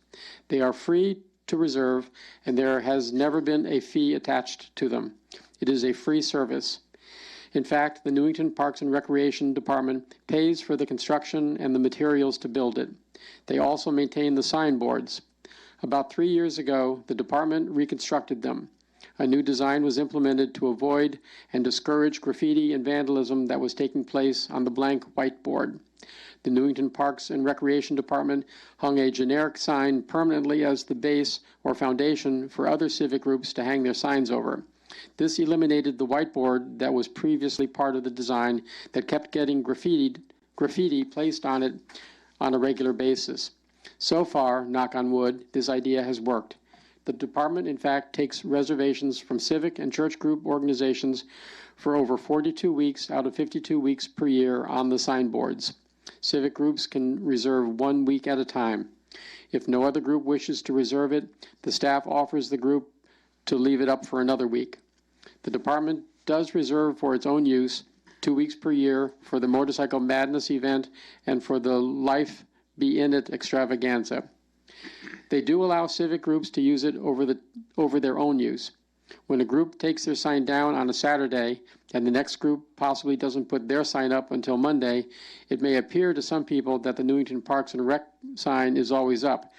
They are free to reserve, and there has never been a fee attached to them. It is a free service. In fact, the Newington Parks and Recreation Department pays for the construction and the materials to build it. They also maintain the signboards. About 3 years ago, the department reconstructed them. A new design was implemented to avoid and discourage graffiti and vandalism that was taking place on the blank whiteboard. The Newington Parks and Recreation Department hung a generic sign permanently as the base or foundation for other civic groups to hang their signs over. This eliminated the whiteboard that was previously part of the design that kept getting graffiti placed on it on a regular basis. So far, knock on wood, this idea has worked. The department, in fact, takes reservations from civic and church group organizations for over 42 weeks out of 52 weeks per year on the signboards. Civic groups can reserve 1 week at a time. If no other group wishes to reserve it, the staff offers the group to leave it up for another week. The department does reserve for its own use 2 weeks per year for the Motorcycle Madness event and for the Life Be In It extravaganza. They do allow civic groups to use it over their own use. When a group takes their sign down on a Saturday and the next group possibly doesn't put their sign up until Monday, it may appear to some people that the Newington Parks and Rec sign is always up.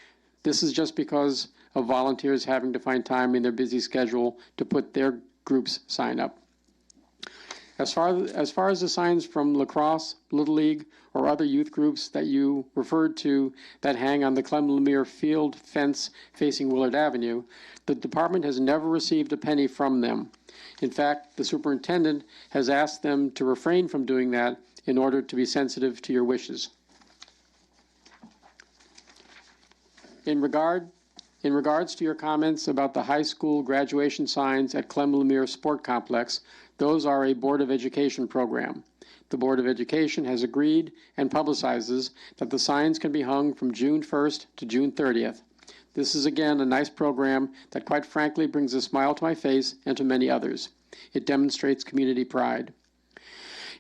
This is just because of volunteers having to find time in their busy schedule to put their group's sign up. As far as the signs from lacrosse, Little League, or other youth groups that you referred to that hang on the Clem Lemire field fence facing Willard Avenue, the department has never received a penny from them. In fact, the superintendent has asked them to refrain from doing that in order to be sensitive to your wishes. In regards to your comments about the high school graduation signs at Clem Lemire Sport Complex, those are a Board of Education program. The Board of Education has agreed and publicizes that the signs can be hung from June 1st to June 30th. This is again a nice program that quite frankly brings a smile to my face and to many others. It demonstrates community pride.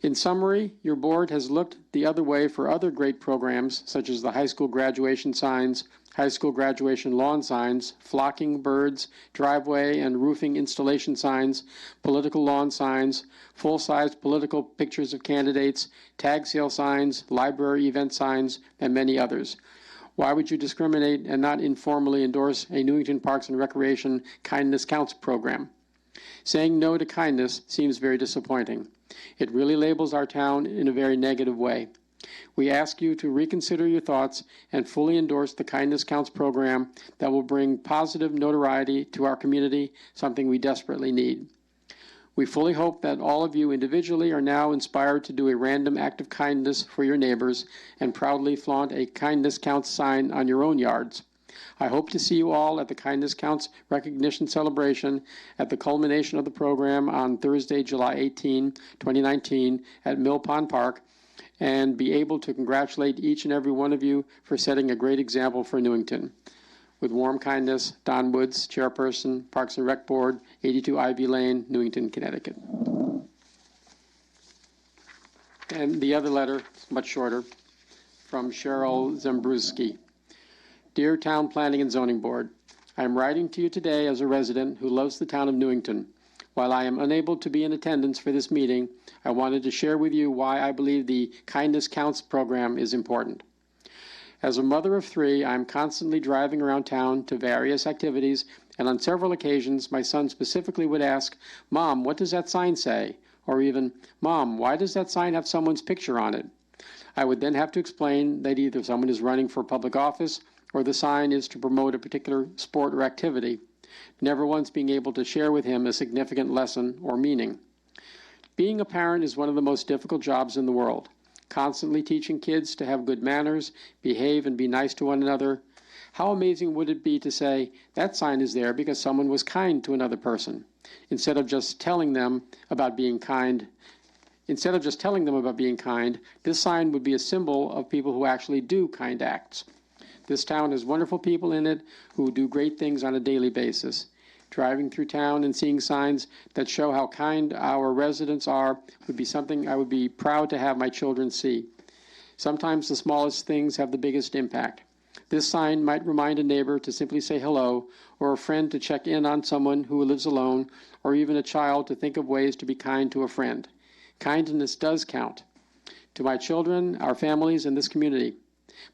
In summary, your board has looked the other way for other great programs such as the high school graduation signs, high school graduation lawn signs, flocking birds, driveway and roofing installation signs, political lawn signs, full-size political pictures of candidates, tag sale signs, library event signs, and many others. Why would you discriminate and not informally endorse a Newington Parks and Recreation Kindness Counts program? Saying no to kindness seems very disappointing. It really labels our town in a very negative way. We ask you to reconsider your thoughts and fully endorse the Kindness Counts program that will bring positive notoriety to our community, something we desperately need. We fully hope that all of you individually are now inspired to do a random act of kindness for your neighbors and proudly flaunt a Kindness Counts sign on your own yards. I hope to see you all at the Kindness Counts recognition celebration at the culmination of the program on Thursday, July 18, 2019, at Mill Pond Park, and be able to congratulate each and every one of you for setting a great example for Newington. With warm kindness, Don Woods, Chairperson, Parks and Rec Board, 82 Ivy Lane, Newington, Connecticut. And the other letter, much shorter, from Cheryl Zembrowski. Dear Town Planning and Zoning Board, I am writing to you today as a resident who loves the town of Newington. While I am unable to be in attendance for this meeting, I wanted to share with you why I believe the Kindness Counts program is important. As a mother of three, I am constantly driving around town to various activities, and on several occasions, my son specifically would ask, Mom, what does that sign say? Or even, Mom, why does that sign have someone's picture on it? I would then have to explain that either someone is running for public office or the sign is to promote a particular sport or activity, never once being able to share with him a significant lesson or meaning. Being a parent is one of the most difficult jobs in the world. Constantly teaching kids to have good manners, behave, and be nice to one another. How amazing would it be to say, that sign is there because someone was kind to another person, instead of just telling them about being kind. Instead of just telling them about being kind, this sign would be a symbol of people who actually do kind acts. This town has wonderful people in it who do great things on a daily basis. Driving through town and seeing signs that show how kind our residents are would be something I would be proud to have my children see. Sometimes the smallest things have the biggest impact. This sign might remind a neighbor to simply say hello, or a friend to check in on someone who lives alone, or even a child to think of ways to be kind to a friend. Kindness does count. To my children, our families, and this community,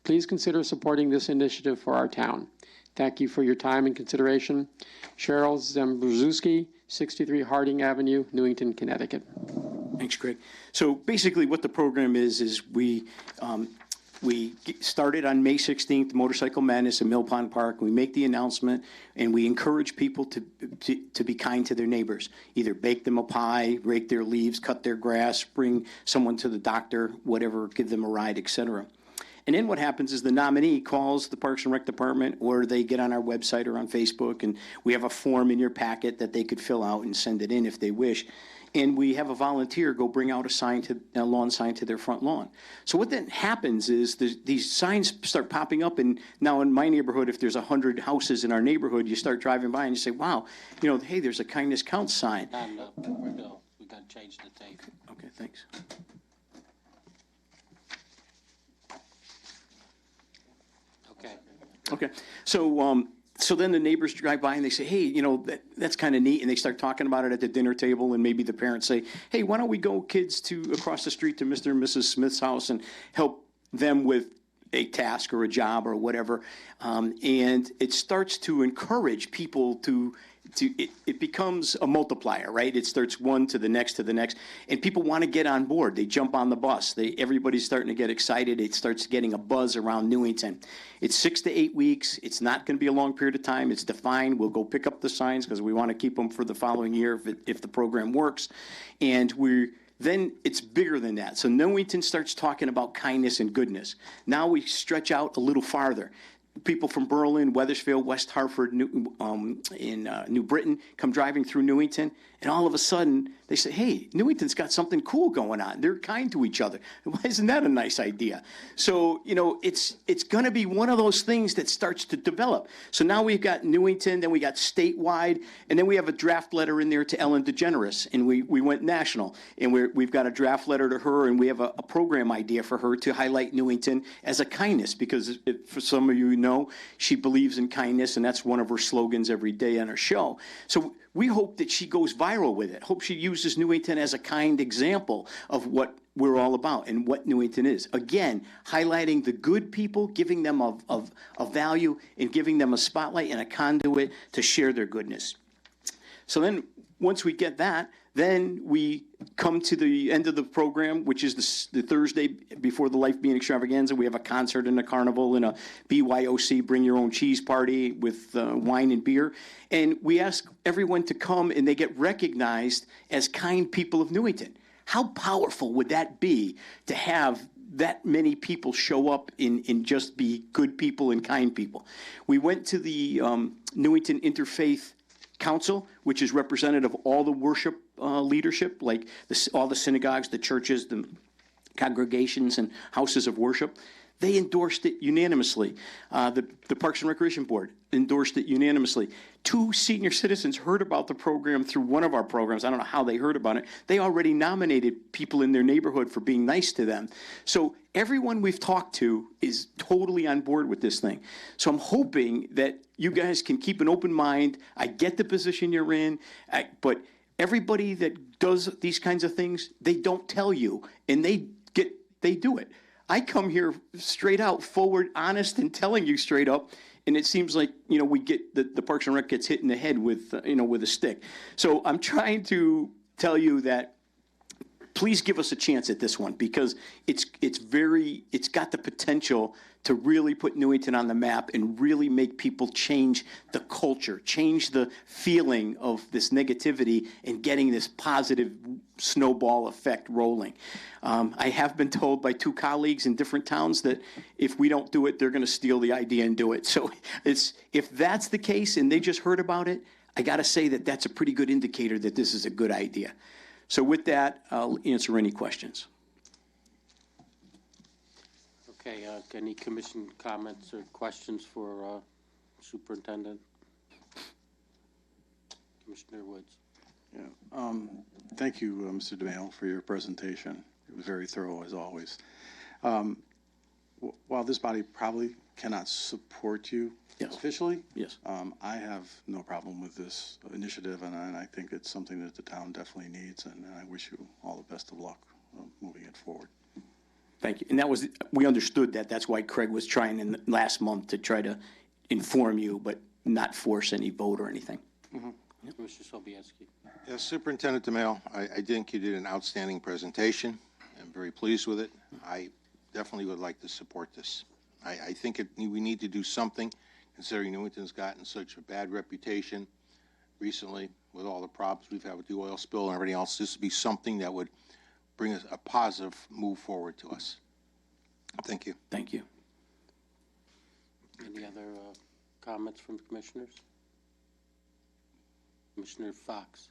please consider supporting this initiative for our town. Thank you for your time and consideration. Cheryl Zembrowski, 63 Harding Avenue, Newington, Connecticut. Thanks, Greg. So basically what the program is we started on May 16th, Motorcycle Madness in Mill Pond Park. We make the announcement, and we encourage people to be kind to their neighbors. Either bake them a pie, rake their leaves, cut their grass, bring someone to the doctor, whatever, give them a ride, etc. And then what happens is the nominee calls the Parks and Rec Department, or they get on our website or on Facebook, and we have a form in your packet that they could fill out and send it in if they wish. And we have a volunteer go bring out a lawn sign to their front lawn. So what then happens is these signs start popping up, and now in my neighborhood, if there's 100 houses in our neighborhood, you start driving by and you say, wow, hey, there's a Kindness Counts sign. And, Bill, we got to change the tape. Okay, thanks. Okay. Okay, so then the neighbors drive by and they say, hey, that's kind of neat, and they start talking about it at the dinner table, and maybe the parents say, hey, why don't we go, kids, across the street to Mr. and Mrs. Smith's house and help them with a task or a job or whatever, and it starts to encourage people it becomes a multiplier, right? It starts one to the next, and people want to get on board. They jump on the bus. Everybody's starting to get excited. It starts getting a buzz around Newington. It's 6 to 8 weeks. It's not going to be a long period of time. It's defined. We'll go pick up the signs because we want to keep them for the following year if the program works. And then it's bigger than that. So Newington starts talking about kindness and goodness. Now we stretch out a little farther. People from Berlin, Wethersfield, West Hartford, New Britain come driving through Newington, and all of a sudden they say, hey, Newington's got something cool going on. They're kind to each other. Why isn't that a nice idea? So, it's going to be one of those things that starts to develop. So now we've got Newington, then we got statewide, and then we have a draft letter in there to Ellen DeGeneres, and we went national. And we've got a draft letter to her, and we have a program idea for her to highlight Newington as a kindness, because for some of you know, she believes in kindness, and that's one of her slogans every day on her show. So we hope that she goes viral with it. Hope she uses Newington as a kind example of what we're all about and what Newington is. Again, highlighting the good people, giving them of value, and giving them a spotlight and a conduit to share their goodness. So then, once we get that, then we come to the end of the program, which is the Thursday before the Life Being Extravaganza. We have a concert and a carnival and a BYOC, Bring Your Own Cheese party with wine and beer. And we ask everyone to come, and they get recognized as kind people of Newington. How powerful would that be to have that many people show up and just be good people and kind people. We went to the Newington Interfaith Council, which is representative of all the worship leadership, like all the synagogues, the churches, the congregations and houses of worship. They endorsed it unanimously. The Parks and Recreation Board endorsed it unanimously. 2 senior citizens heard about the program through one of our programs. I don't know how they heard about it. They already nominated people in their neighborhood for being nice to them. So everyone we've talked to is totally on board with this thing. So I'm hoping that you guys can keep an open mind. I get the position you're in, but everybody that does these kinds of things, they don't tell you, and they do it. I come here straight out, forward, honest, and telling you straight up, and it seems like, we get, the Parks and Rec gets hit in the head with, with a stick. So I'm trying to tell you that please give us a chance at this one, because it's got the potential to really put Newington on the map and really make people change the culture, change the feeling of this negativity and getting this positive snowball effect rolling. I have been told by 2 colleagues in different towns that if we don't do it, they're going to steal the idea and do it. So if that's the case and they just heard about it, I got to say that that's a pretty good indicator that this is a good idea. So with that, I'll answer any questions. Okay, any commission comments or questions for Superintendent? Commissioner Woods. Yeah. Thank you, Mr. DeMail, for your presentation. It was very thorough, as always. While this body probably cannot support you officially, Yes. I have no problem with this initiative, and I think it's something that the town definitely needs, and I wish you all the best of luck moving it forward. Thank you. And we understood that. That's why Craig was trying in the last month to try to inform you, but not force any vote or anything. Commissioner Sobieski. Yes, Superintendent DeMail, I think you did an outstanding presentation. I'm very pleased with it. I definitely would like to support this. I think we need to do something, considering Newington's gotten such a bad reputation recently with all the problems we've had with the oil spill and everything else. This would be something that would bring us a positive move forward to us. Thank you. Thank you. Any other comments from the commissioners? Commissioner Fox.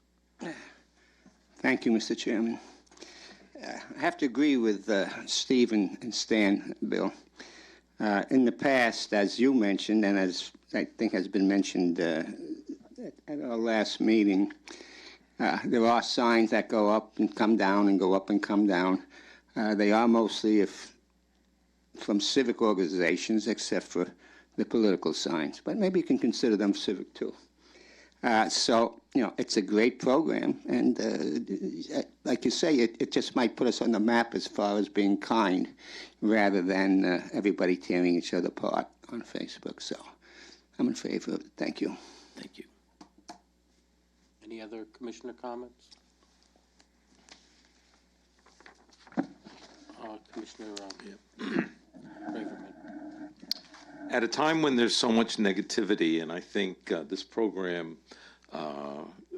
Thank you, Mr. Chairman. I have to agree with Steve and Stan, Bill. In the past, as you mentioned, and as I think has been mentioned at our last meeting, there are signs that go up and come down and go up and come down. They are mostly from civic organizations, except for the political signs. But maybe you can consider them civic, too. So, it's a great program, and like you say, it just might put us on the map as far as being kind, rather than everybody tearing each other apart on Facebook. So I'm in favor of it. Thank you. Thank you. Any other commissioner comments? Commissioner Braverman. At a time when there's so much negativity, and I think this program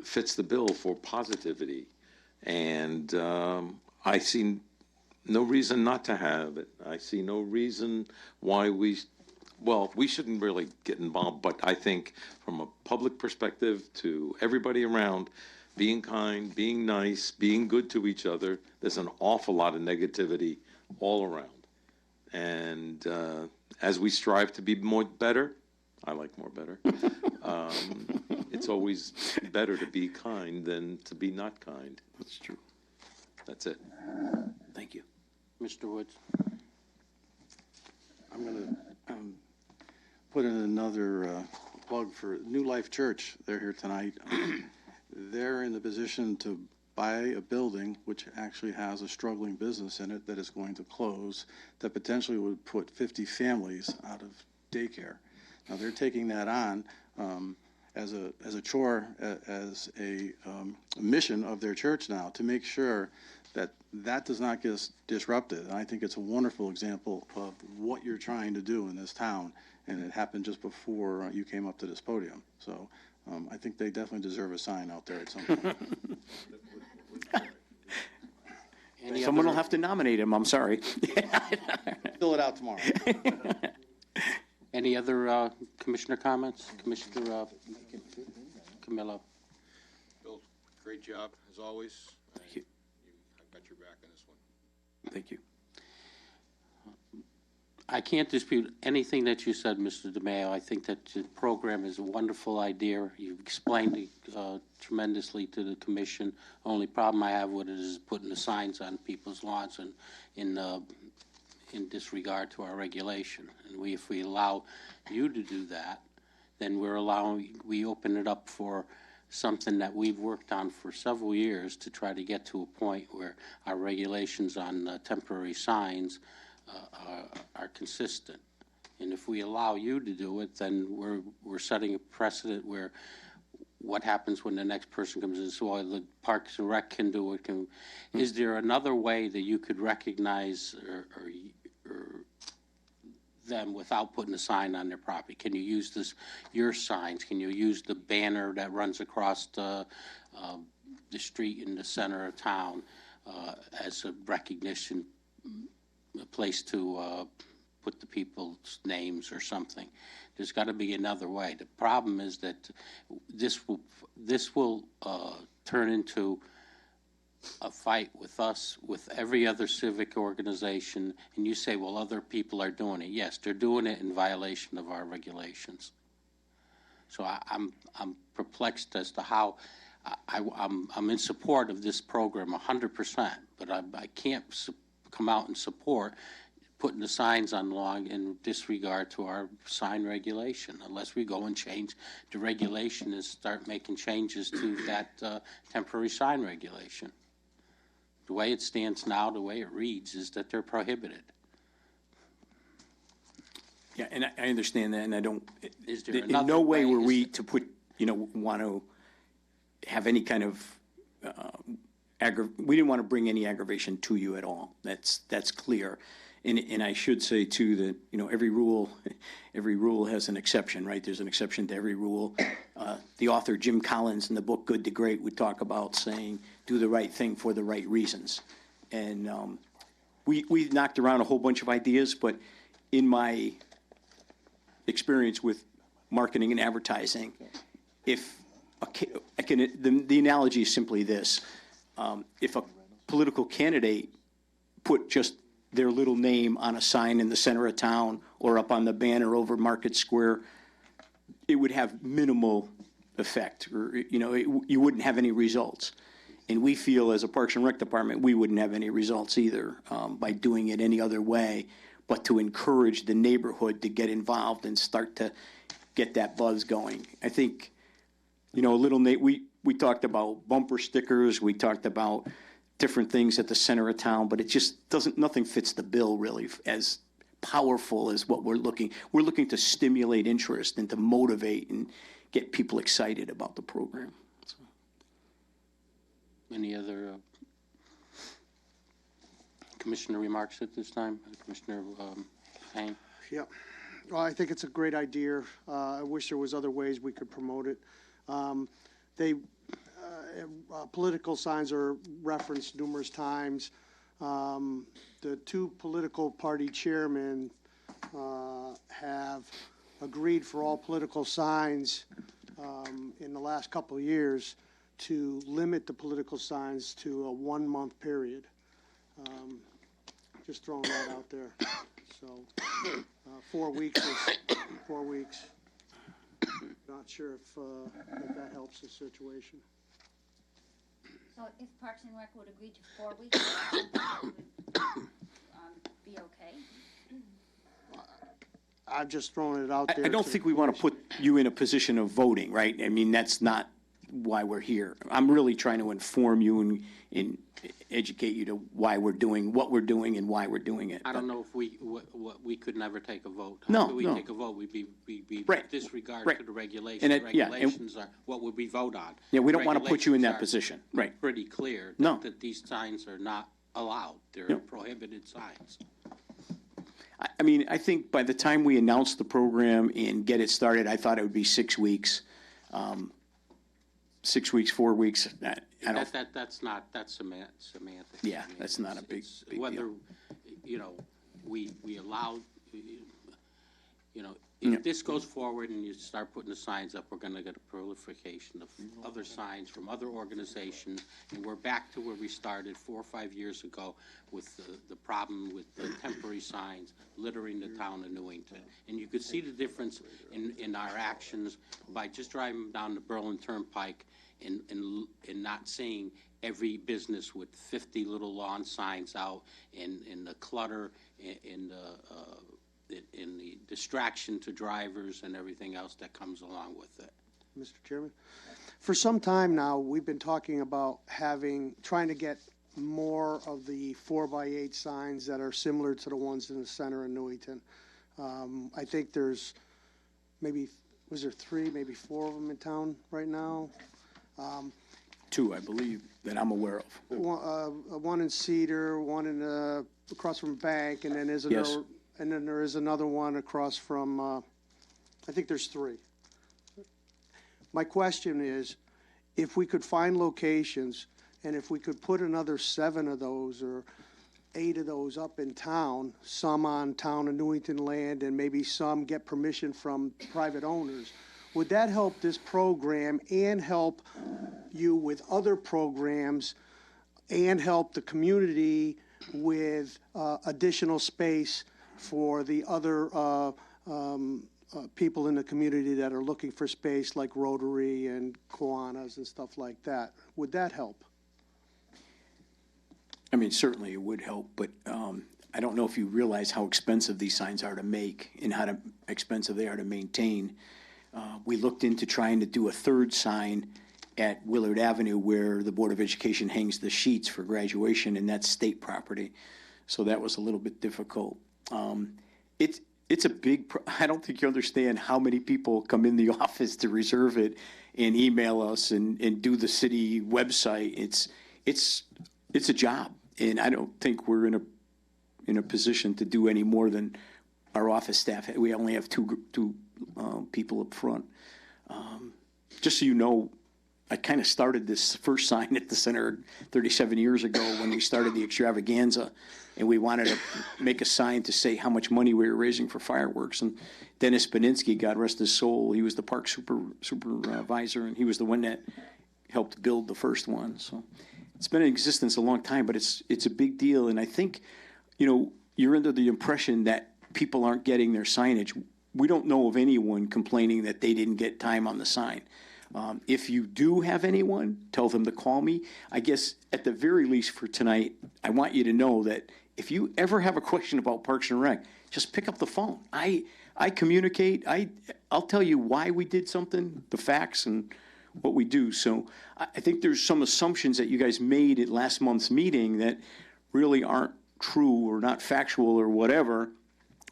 fits the bill for positivity, and I see no reason not to have it. I see no reason why we shouldn't really get involved, but I think from a public perspective to everybody around, being kind, being nice, being good to each other, there's an awful lot of negativity all around. And as we strive to be better, I like more better, it's always better to be kind than to be not kind. That's true. That's it. Thank you. Mr. Woods. I'm going to put in another plug for New Life Church. They're here tonight. They're in the position to buy a building which actually has a struggling business in it that is going to close, that potentially would put 50 families out of daycare. Now, they're taking that on as a chore, as a mission of their church now, to make sure that that does not get disrupted. And I think it's a wonderful example of what you're trying to do in this town, and it happened just before you came up to this podium. So I think they definitely deserve a sign out there at some point. Any Someone will other- have to nominate him, I'm sorry. Fill it out tomorrow. Any other commissioner comments? Commissioner Camillo? Bill, great job, as always. Thank you. I've got your back on this one. Thank you. I can't dispute anything that you said, Mr. DeMayo. I think that the program is a wonderful idea. You've explained it tremendously to the commission. Only problem I have with it is putting the signs on people's lawns and in disregard to our regulation. And if we allow you to do that, then we open it up for something that we've worked on for several years to try to get to a point where our regulations on temporary signs are consistent. And if we allow you to do it, then we're setting a precedent where what happens when the next person comes in and says, well, the Parks and Rec can do it. Is there another way that you could recognize or them without putting a sign on their property? Can you use your signs? Can you use the banner that runs across the street in the center of town as a recognition, a place to put the people's names or something? There's got to be another way. The problem is that this will turn into a fight with us, with every other civic organization, and you say, well, other people are doing it. Yes, they're doing it in violation of our regulations. So I'm perplexed as to how I'm in support of this program 100%, but I can't come out and support putting the signs on long in disregard to our sign regulation, unless we go and change the regulation and start making changes to that temporary sign regulation. The way it stands now, the way it reads, is that they're prohibited. Yeah, and I understand that, and I don't, Is there in another no way were is- we to put, want to have any kind of, we didn't want to bring any aggravation to you at all. That's clear. And I should say too that, every rule has an exception, right? There's an exception to every rule. The author, Jim Collins, in the book Good to Great, would talk about saying, do the right thing for the right reasons. And we knocked around a whole bunch of ideas, but in my experience with marketing and advertising, if the analogy is simply this: if a political candidate put just their little name on a sign in the center of town or up on the banner over Market Square, it would have minimal effect, or you wouldn't have any results. And we feel, as a Parks and Rec department, we wouldn't have any results either by doing it any other way, but to encourage the neighborhood to get involved and start to get that buzz going. I think, we talked about bumper stickers, we talked about different things at the center of town, but it just nothing fits the bill really as powerful as what we're looking to stimulate interest and to motivate and get people excited about the program. So. Any other commissioner remarks at this time? Commissioner Payne? Yep. Well, I think it's a great idea. I wish there was other ways we could promote it. Political signs are referenced numerous times. The two political party chairmen have agreed for all political signs in the last couple of years to limit the political signs to a 1-month period. Just throwing that out there. So 4 weeks is 4 weeks. Not sure if that helps the situation. So if Parks and Rec would agree to 4 weeks, that would be okay? I've just thrown it out there. I don't think we want to put you in a position of voting, right? I mean, that's not why we're here. I'm really trying to inform you and educate you to why we're doing what we're doing and why we're doing it. I don't know if we could never take a vote. No, How could we no. take a vote? We'd be Right, disregard right. to the regulations. And The it- yeah, and- regulations are what would we vote on. Yeah, we don't want to put you in that Regulations position, are right? Pretty clear No. that these signs are not allowed. They're Yep. prohibited signs. I mean, I think by the time we announce the program and get it started, I thought it would be 6 weeks. 6 weeks, 4 weeks, I don't, That's not, that's semantic. Yeah, I mean, that's not a big deal. Whether, you know, we allow, you know, Yeah. if this goes forward and you start putting the signs up, we're gonna get a proliferation of other signs from other organizations, and we're back to where we started 4 or 5 years ago with the problem with the temporary signs littering the town of Newington. And you could see the difference in our actions by just driving down the Berlin Turnpike and not seeing every business with 50 little lawn signs out, and the clutter, in the distraction to drivers and everything else that comes along with it. Mr. Chairman? For some time now, we've been talking about trying to get more of the 4x8 signs that are similar to the ones in the center of Newington. I think there's was there 3, maybe 4 of them in town right now? 2, I believe, that I'm aware of. One in Cedar, one in, across from Bank, and then there's Yes. another, and then there is another one across from, I think there's 3. My question is, if we could find locations, and if we could put another 7 of those or 8 of those up in town, some on town of Newington land, and maybe some get permission from private owners, would that help this program and help you with other programs and help the community with additional space for the other people in the community that are looking for space, like Rotary and Kiwanis and stuff like that? Would that help? I mean, certainly it would help, but I don't know if you realize how expensive these signs are to make and how expensive they are to maintain. We looked into trying to do a 3rd sign at Willard Avenue where the Board of Education hangs the sheets for graduation, and that's state property. So that was a little bit difficult. It's a big, I don't think you understand how many people come in the office to reserve it and email us and do the city website. It's a job, and I don't think we're in a position to do any more than our office staff. We only have two people up front. Just so you know, I kind of started this first sign at the center 37 years ago when we started the extravaganza, and we wanted to make a sign to say how much money we were raising for fireworks. And Dennis Beninsky, God rest his soul, he was the park supervisor, and he was the one that helped build the first one. So it's been in existence a long time, but it's a big deal. And I think, you know, you're under the impression that people aren't getting their signage. We don't know of anyone complaining that they didn't get time on the sign. If you do have anyone, tell them to call me. I guess at the very least for tonight, I want you to know that if you ever have a question about Parks and Rec, just pick up the phone. I communicate. I'll tell you why we did something, the facts and what we do. So I think there's some assumptions that you guys made at last month's meeting that really aren't true or not factual or whatever,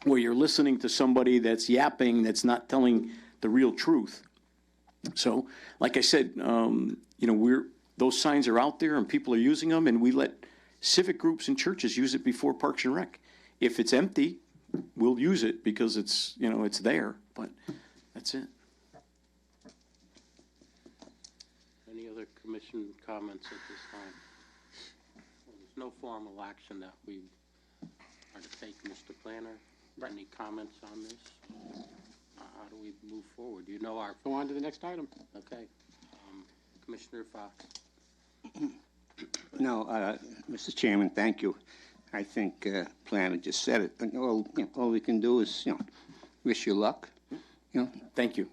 where you're listening to somebody that's yapping, that's not telling the real truth. So, like I said, you know, those signs are out there and people are using them, and we let civic groups and churches use it before Parks and Rec. If it's empty, we'll use it because it's, you know, it's there, but that's it. Any other commission comments at this time? Well, there's no formal action that we are to take, Mr. Planner. Any comments on this? How do we move forward? You know our... Go on to the next item. Okay. Commissioner Fox. No, Mr. Chairman, thank you. I think Planner just said it. And all we can do is, wish you luck. Thank you.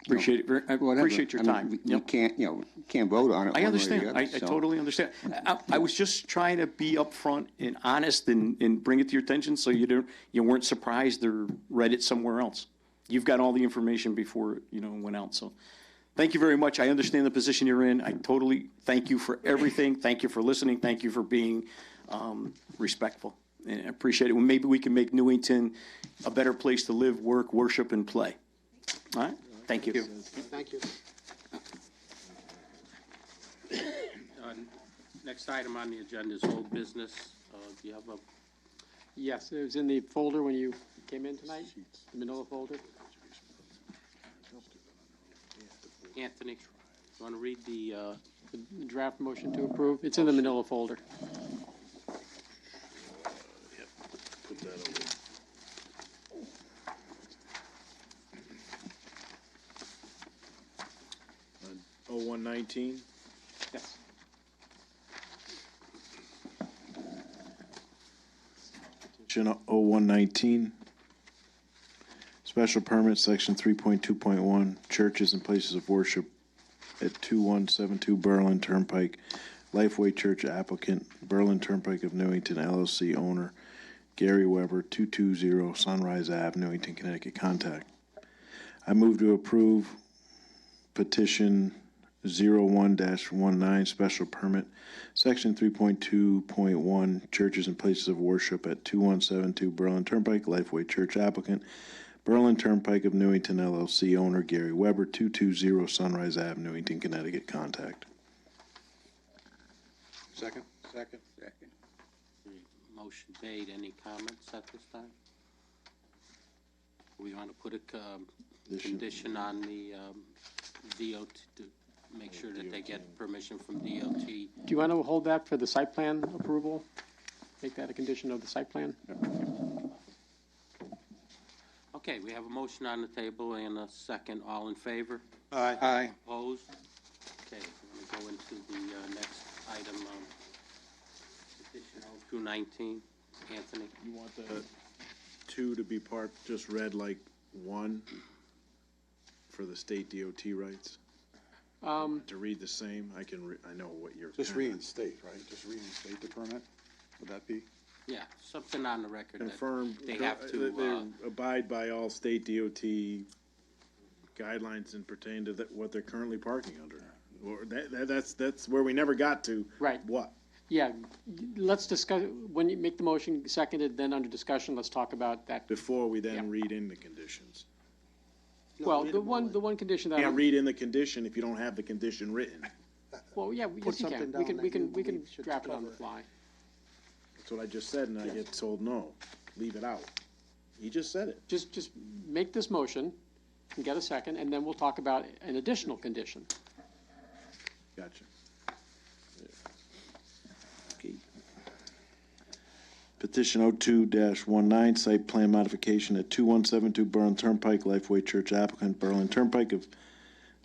Appreciate it. I appreciate your time. We can't, can't vote on it. I one way or the understand. other, I so. totally understand. I was just trying to be upfront and honest and bring it to your attention so you weren't surprised or read it somewhere else. You've got all the information before, it went out. So thank you very much. I understand the position you're in. I totally thank you for everything. Thank you for listening. Thank you for being respectful. And I appreciate it. Well, maybe we can make Newington a better place to live, work, worship, and play. All right? Thank you. Thank you. Next item on the agenda is old business. Do you have a... Yes, it was in the folder when you came in tonight, the manila folder. Anthony? Want to read the, The draft motion to approve, it's in the manila folder. Put that over. 0119. Yes. Petition 0119. Special permit, section 3.2.1, churches and places of worship at 2172 Berlin Turnpike. Lifeway Church applicant, Berlin Turnpike of Newington LLC owner, Gary Weber, 220 Sunrise Ave, Newington, Connecticut. Contact. I move to approve petition 01-19, special permit, section 3.2.1, churches and places of worship at 2172 Berlin Turnpike. Lifeway Church applicant, Berlin Turnpike of Newington LLC owner, Gary Weber, 220 Sunrise Ave, Newington, Connecticut. Contact. Second? Second. motion made. Any comments at this time? We want to put a condition on the DOT to make sure that they get permission from DOT. Do you want to hold that for the site plan approval? Make that a condition of the site plan? Okay, we have a motion on the table and a second. All in favor? Aye. Aye. Opposed? Okay, we're going to go into the next item, petition 0219. Anthony? You want the two to be parked, just read like one for the state DOT rights? To read the same, I know what you're. Just reinstate, right? Just reinstate the permit? Would that be? Yeah, something on the record that Confirm. they have to, They abide by all state DOT guidelines and pertain to what they're currently parking under. Or that's where we never got to. Right. What? Yeah, let's discuss, when you make the motion seconded, then under discussion, let's talk about that. Before we then Yeah. read in the conditions. Well, the one condition that. You can't read in the condition if you don't have the condition written. Well, yeah, yes, you something can. down We can, that we can, you we can believe should draft it on the cover it. fly. That's what I just said, and I get told no, leave it out. He just said it. Just make this motion and get a second, and then we'll talk about an additional condition. Gotcha. Okay. Petition 02-19, site plan modification at 2172 Berlin Turnpike, Lifeway Church applicant, Berlin Turnpike of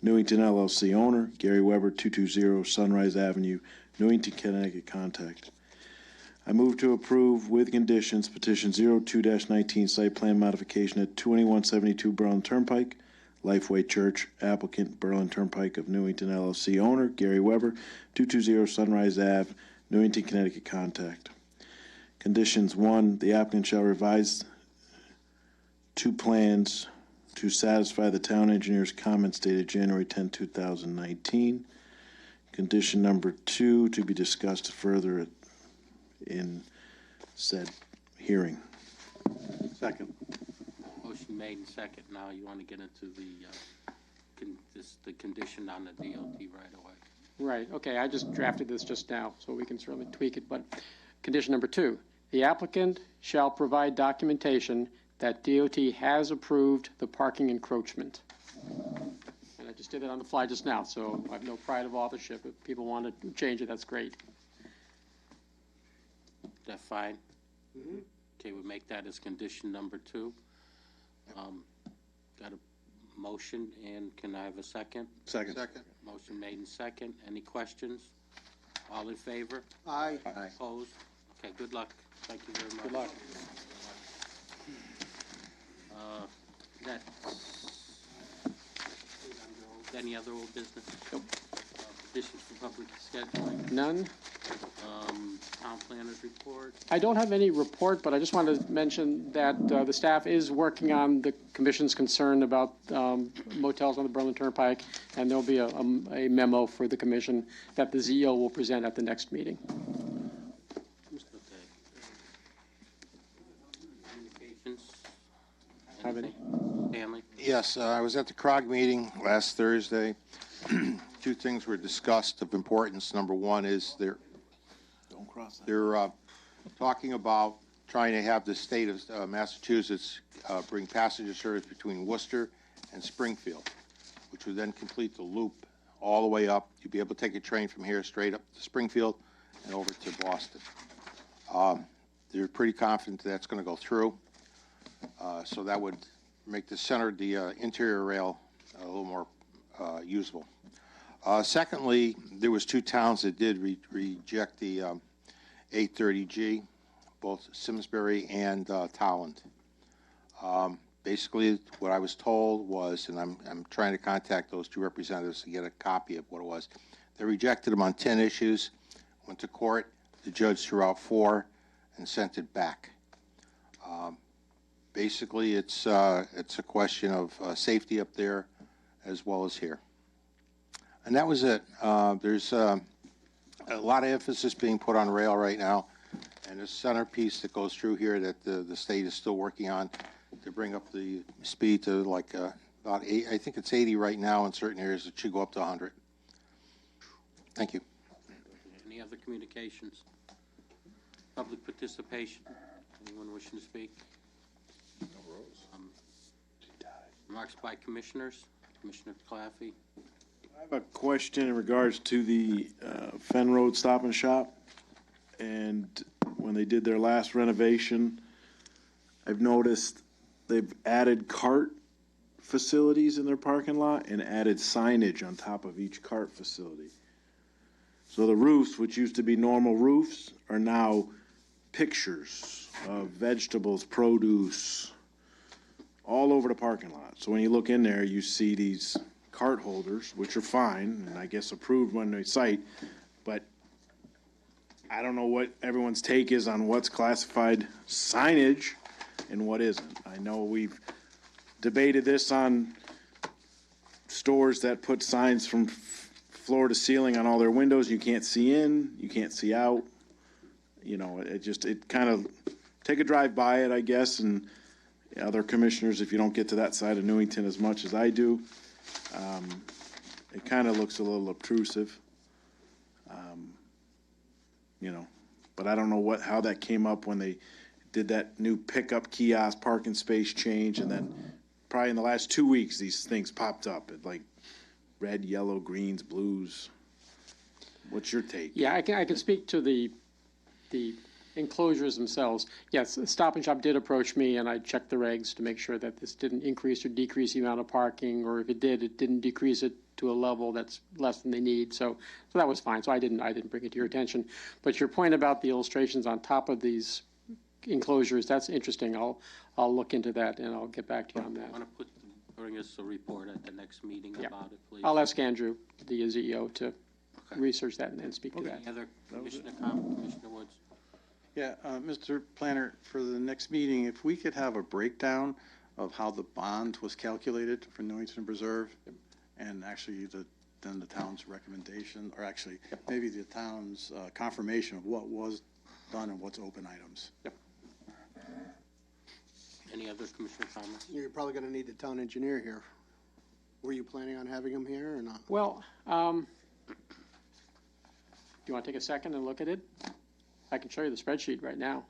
Newington LLC owner, Gary Weber, 220 Sunrise Avenue, Newington, Connecticut. Contact. I move to approve with conditions petition 02-19, site plan modification at 2172 Berlin Turnpike, Lifeway Church applicant, Berlin Turnpike of Newington LLC owner, Gary Weber, 220 Sunrise Ave, Newington, Connecticut. Contact. Conditions: 1, the applicant shall revise two plans to satisfy the town engineer's comments dated January 10, 2019. Condition number 2, to be discussed further in said hearing. Second. motion made and second. Now you want to get into the condition on the DOT right away. Right, okay, I just drafted this just now, so we can certainly tweak it, but condition number 2, the applicant shall provide documentation that DOT has approved the parking encroachment. And I just did it on the fly just now, so I have no pride of authorship. If people want to change it, that's great. Is that fine? Okay, we make that as condition number 2. Got a motion, and can I have a second? Second. Motion made and second. Any questions? All in favor? Aye. Opposed? Okay, good luck. Thank you very much. Good luck. Any other old business? Nope. Petitions for public scheduling, None? town planners report. I don't have any report, but I just wanted to mention that the staff is working on the commission's concern about motels on the Berlin Turnpike, and there'll be a memo for the commission that the ZEO will present at the next meeting. Communications? Have any? Stanley? Yes, I was at the CROG meeting last Thursday. Two things were discussed of importance. Number one is they're talking about trying to have the state of Massachusetts bring passenger service between Worcester and Springfield, which would then complete the loop all the way up. You'll be able to take a train from here straight up to Springfield and over to Boston. They're pretty confident that's going to go through. So that would make the interior rail a little more usable. Secondly, there was 2 towns that did reject the 830G, both Simsbury and Towland. Basically, what I was told was, and I'm trying to contact those 2 representatives to get a copy of what it was. They rejected them on 10 issues, went to court, the judge threw out 4, and sent it back. Basically, it's a question of safety up there as well as here. And that was it. There's a lot of emphasis being put on rail right now, and the centerpiece that goes through here that the state is still working on to bring up the speed to like about 8, I think it's 80 right now in certain areas. It should go up to 100. Thank you. Any other communications? Public participation? Anyone wishing to speak? Remarks by commissioners. Commissioner Claffey. I have a question in regards to the Fen Road Stop and Shop. And when they did their last renovation, I've noticed they've added cart facilities in their parking lot and added signage on top of each cart facility. So the roofs, which used to be normal roofs, are now pictures of vegetables, produce, all over the parking lot. So when you look in there, you see these cart holders, which are fine, and I guess approved when they cite, but I don't know what everyone's take is on what's classified signage and what isn't. I know we've debated this on stores that put signs from floor to ceiling on all their windows. You can't see in, you can't see out. You know, it kind of, take a drive by it, I guess, and other commissioners, if you don't get to that side of Newington as much as I do, it kind of looks a little obtrusive. You know, but I don't know how that came up when they did that new pickup kiosk parking space change, and then probably in the last 2 weeks, these things popped up at like red, yellow, greens, blues. What's your take? Yeah, I can speak to the enclosures themselves. Yes, Stop and Shop did approach me, and I checked the regs to make sure that this didn't increase or decrease the amount of parking, or if it did, it didn't decrease it to a level that's less than they need. So that was fine. So I didn't bring it to your attention. But your point about the illustrations on top of these enclosures, that's interesting. I'll look into that and I'll get back to you on that. Want to bring us a report at the next meeting about it, please? I'll ask Andrew, the CEO, to research that and then speak to that. Any other Commissioner comment? Commissioner Woods? Yeah, Mr. Planner, for the next meeting, if we could have a breakdown of how the bond was calculated for Newington Preserve, and actually then the town's recommendation, or actually maybe the town's confirmation of what was done and what's open items. Yep. Any other Commissioner comments? You're probably going to need the town engineer here. Were you planning on having him here or not? Well, do you want to take a second and look at it? I can show you the spreadsheet right now.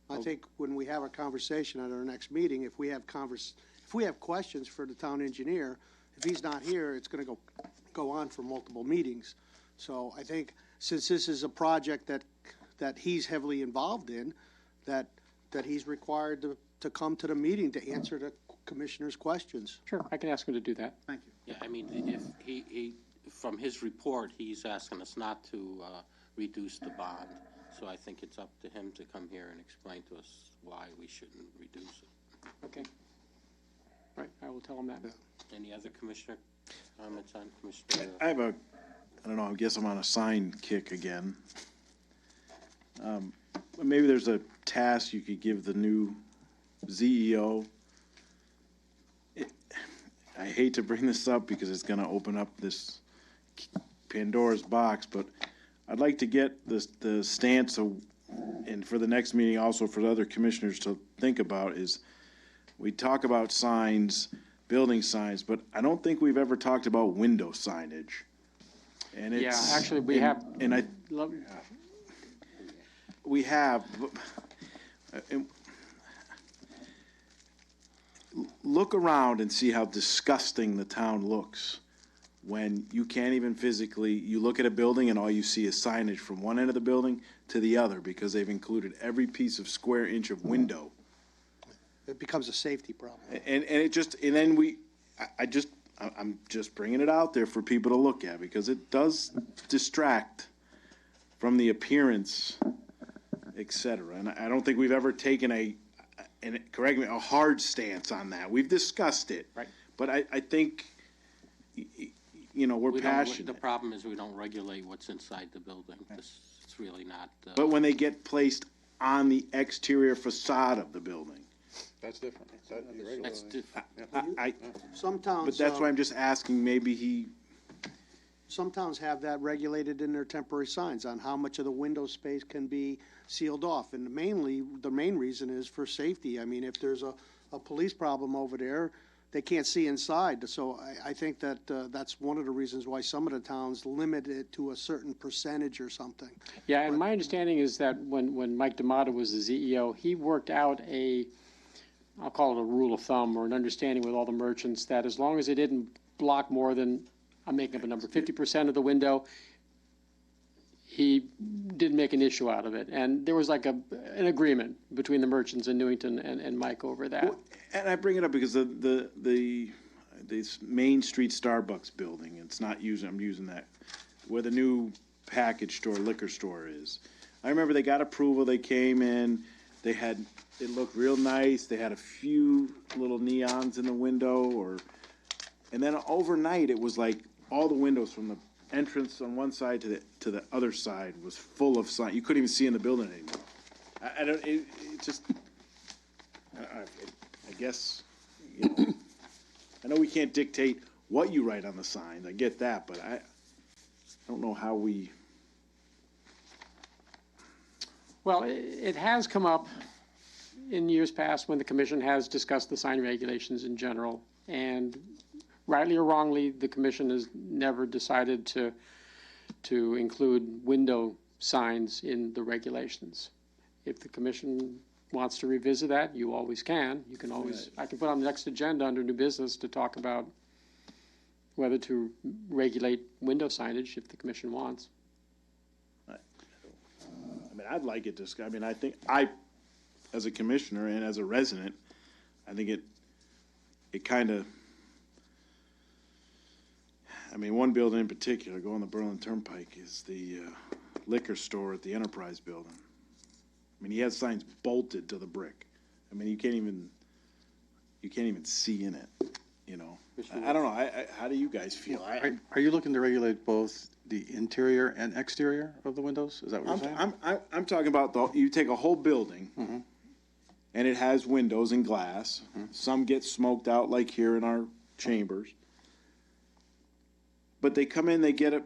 I think when we have a conversation at our next meeting, if we have questions for the town engineer, if he's not here, it's going to go on for multiple meetings. So I think since this is a project that he's heavily involved in, that he's required to come to the meeting to answer the commissioner's questions. Sure, I can ask him to do that. Thank you. Yeah, I mean, if he from his report, he's asking us not to reduce the bond. So I think it's up to him to come here and explain to us why we shouldn't reduce it. Okay. Right, I will tell him that. Any other Commissioner comments on Commissioner? I don't know, I guess I'm on a sign kick again. Maybe there's a task you could give the new CEO. I hate to bring this up because it's going to open up this Pandora's box, but I'd like to get the stance of, and for the next meeting also for the other commissioners to think about, is we talk about signs, building signs, but I don't think we've ever talked about window signage. And it's, Yeah, actually, we have. And I, Love, we have, look around and see how disgusting the town looks when you can't even physically, you look at a building and all you see is signage from one end of the building to the other because they've included every piece of square inch of window. It becomes a safety problem. And it just, and then I'm just bringing it out there for people to look at because it does distract from the appearance, et cetera. And I don't think we've ever taken and correct me, a hard stance on that. We've discussed it. Right. But I think, we're We don't- passionate. The problem is we don't regulate what's inside the building. It's really not, But when they get placed on the exterior facade of the building, That's different. that's different. Some towns. but that's why I'm just asking, maybe Some towns have that regulated in their temporary signs on how much of the window space can be sealed off. And the main reason is for safety. I mean, if there's a police problem over there, they can't see inside. So I think that that's one of the reasons why some of the towns limit it to a certain percentage or something. Yeah, and my understanding is that when Mike D'Amato was the CEO, he worked out I'll call it a rule of thumb or an understanding with all the merchants that as long as it didn't block more than, I'm making up a number, 50% of the window, he didn't make an issue out of it. And there was like an agreement between the merchants in Newington and Mike over that. and I bring it up because this Main Street Starbucks building, I'm using that, where the new package store, liquor store is. I remember they got approval, they came in, it looked real nice, they had a few little neons in the window, and then overnight, it was like all the windows from the entrance on one side to the other side was full of sign. You couldn't even see in the building anymore. I guess, I know we can't dictate what you write on the signs, I get that, but I don't know how we. Well, it has come up in years past when the commission has discussed the sign regulations in general. And rightly or wrongly, the commission has never decided to include window signs in the regulations. If the commission wants to revisit that, you always can. You can always, I can put on the next agenda under new business to talk about whether to regulate window signage if the commission wants. I mean, I'd like it to, I think, as a commissioner and as a resident, I think it kind of, one building in particular, going to Berlin Turnpike, is the liquor store at the Enterprise building. He has signs bolted to the brick. You can't even see in it, I don't know, how do you guys feel? Are you looking to regulate both the interior and exterior of the windows? Is that what you're saying? I'm talking about you take a whole building, and it has windows and glass. Some get smoked out, like here in our chambers. But they come in, they get a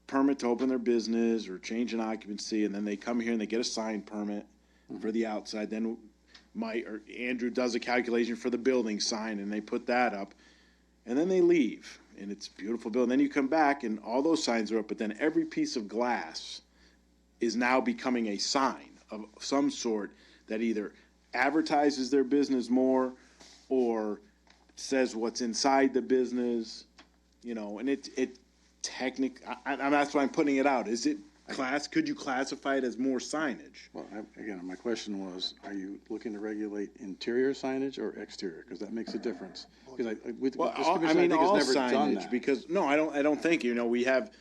permit to open their business or change an occupancy, and then they come here and they get a sign permit for the outside. Then Andrew does a calculation for the building sign, and they put that up, and then they leave, and it's a beautiful building. Then you come back, and all those signs are up, but then every piece of glass is now becoming a sign of some sort that either advertises their business more or says what's inside the business, and that's why I'm putting it out. Is it could you classify it as more signage? Well, again, my question was, are you looking to regulate interior signage or exterior? Because that makes a difference. Because All signage, because, no, I don't think, we have,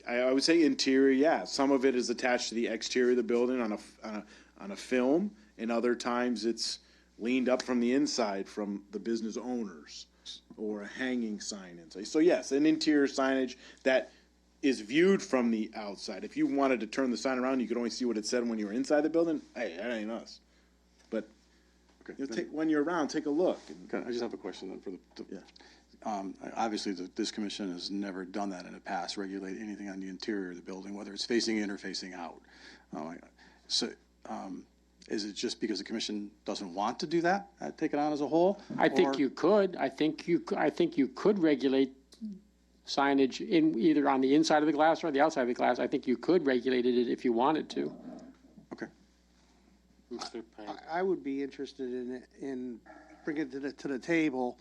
I would say interior, yeah. Some of it is attached to the exterior of the building on a film, and other times it's leaned up from the inside from the business owners, or a hanging sign inside. So yes, an interior signage that is viewed from the outside. If you wanted to turn the sign around, you could only see what it said when you were inside the building. Hey, that ain't us. But when you're around, take a look. I just have a question then for obviously, this commission has never done that in the past, regulate anything on the interior of the building, whether it's facing in or facing out. Is it just because the commission doesn't want to do that, take it on as a whole? I think you could. I think you could regulate signage in either on the inside of the glass or the outside of the glass. I think you could regulate it if you wanted to. Okay. I would be interested in bringing to the table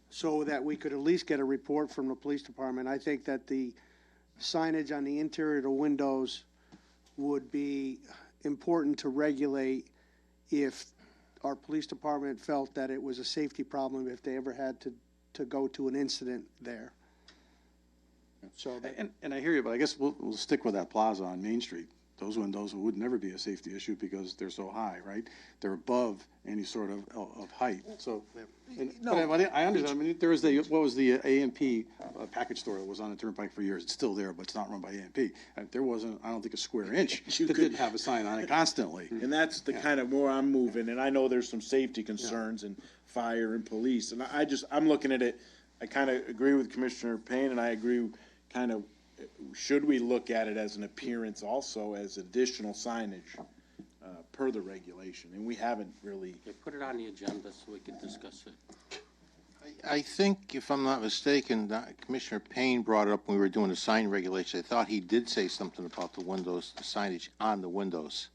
so that we could at least get a report from the police department. I think that the signage on the interior of the windows would be important to regulate if our police department felt that it was a safety problem if they ever had to go to an incident there. So that, And I hear you, but I guess we'll stick with that plaza on Main Street. Those windows would never be a safety issue because they're so high, right? They're above any sort of height, so. But I understand, I mean, there was what was the A&P package store that was on the Turnpike for years? It's still there, but it's not run by A&P. There wasn't, I don't think, a square inch that didn't have a sign on it constantly. And that's the kind of where I'm moving, and I know there's some safety concerns and fire and police, and I'm looking at it, I kind of agree with Commissioner Payne, and I agree kind of, should we look at it as an appearance also as additional signage, per the regulation, and we haven't really. Yeah, put it on the agenda so we can discuss it. I think, if I'm not mistaken, Commissioner Payne brought it up when we were doing the sign regulation. I thought he did say something about the windows, the signage on the windows.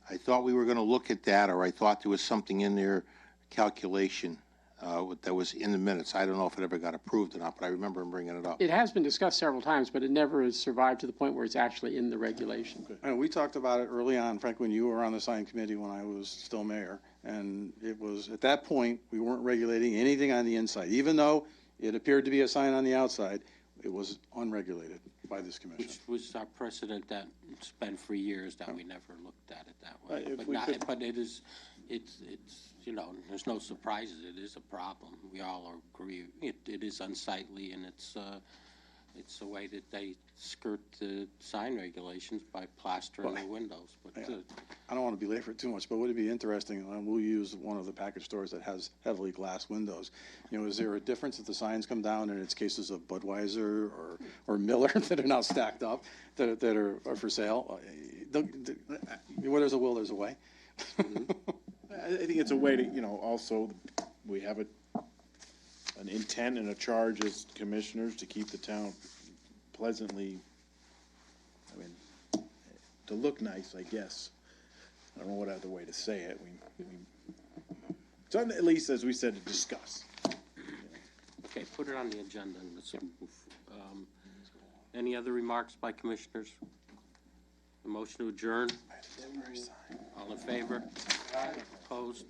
I thought we were going to look at that, or I thought there was something in their calculation that was in the minutes. I don't know if it ever got approved or not, but I remember him bringing it up. It has been discussed several times, but it never has survived to the point where it's actually in the regulation. And we talked about it early on, Frank, when you were on the sign committee when I was still mayor. And it was, at that point, we weren't regulating anything on the inside. Even though it appeared to be a sign on the outside, it was unregulated by this commission. Which was our precedent that it's been for years that we never looked at it that way. If But we not, could- but it is, it's, you know, there's no surprises. It is a problem. We all agree. It is unsightly, and it's the way that they skirt the sign regulations by plastering the windows. But I don't want to belabor it too much, but would it be interesting, and we'll use one of the package stores that has heavily glass windows. You know, is there a difference if the signs come down and it's cases of Budweiser or Miller that are now stacked up that are for sale? Where there's a will, there's a way. I think it's a way to, also, we have an intent and a charge as commissioners to keep the town pleasantly, to look nice, I guess. I don't know what other way to say it. So at least, as we said, to discuss. okay, put it on the agenda and let's move. Any other remarks by commissioners? A motion to adjourn? All in favor? Opposed?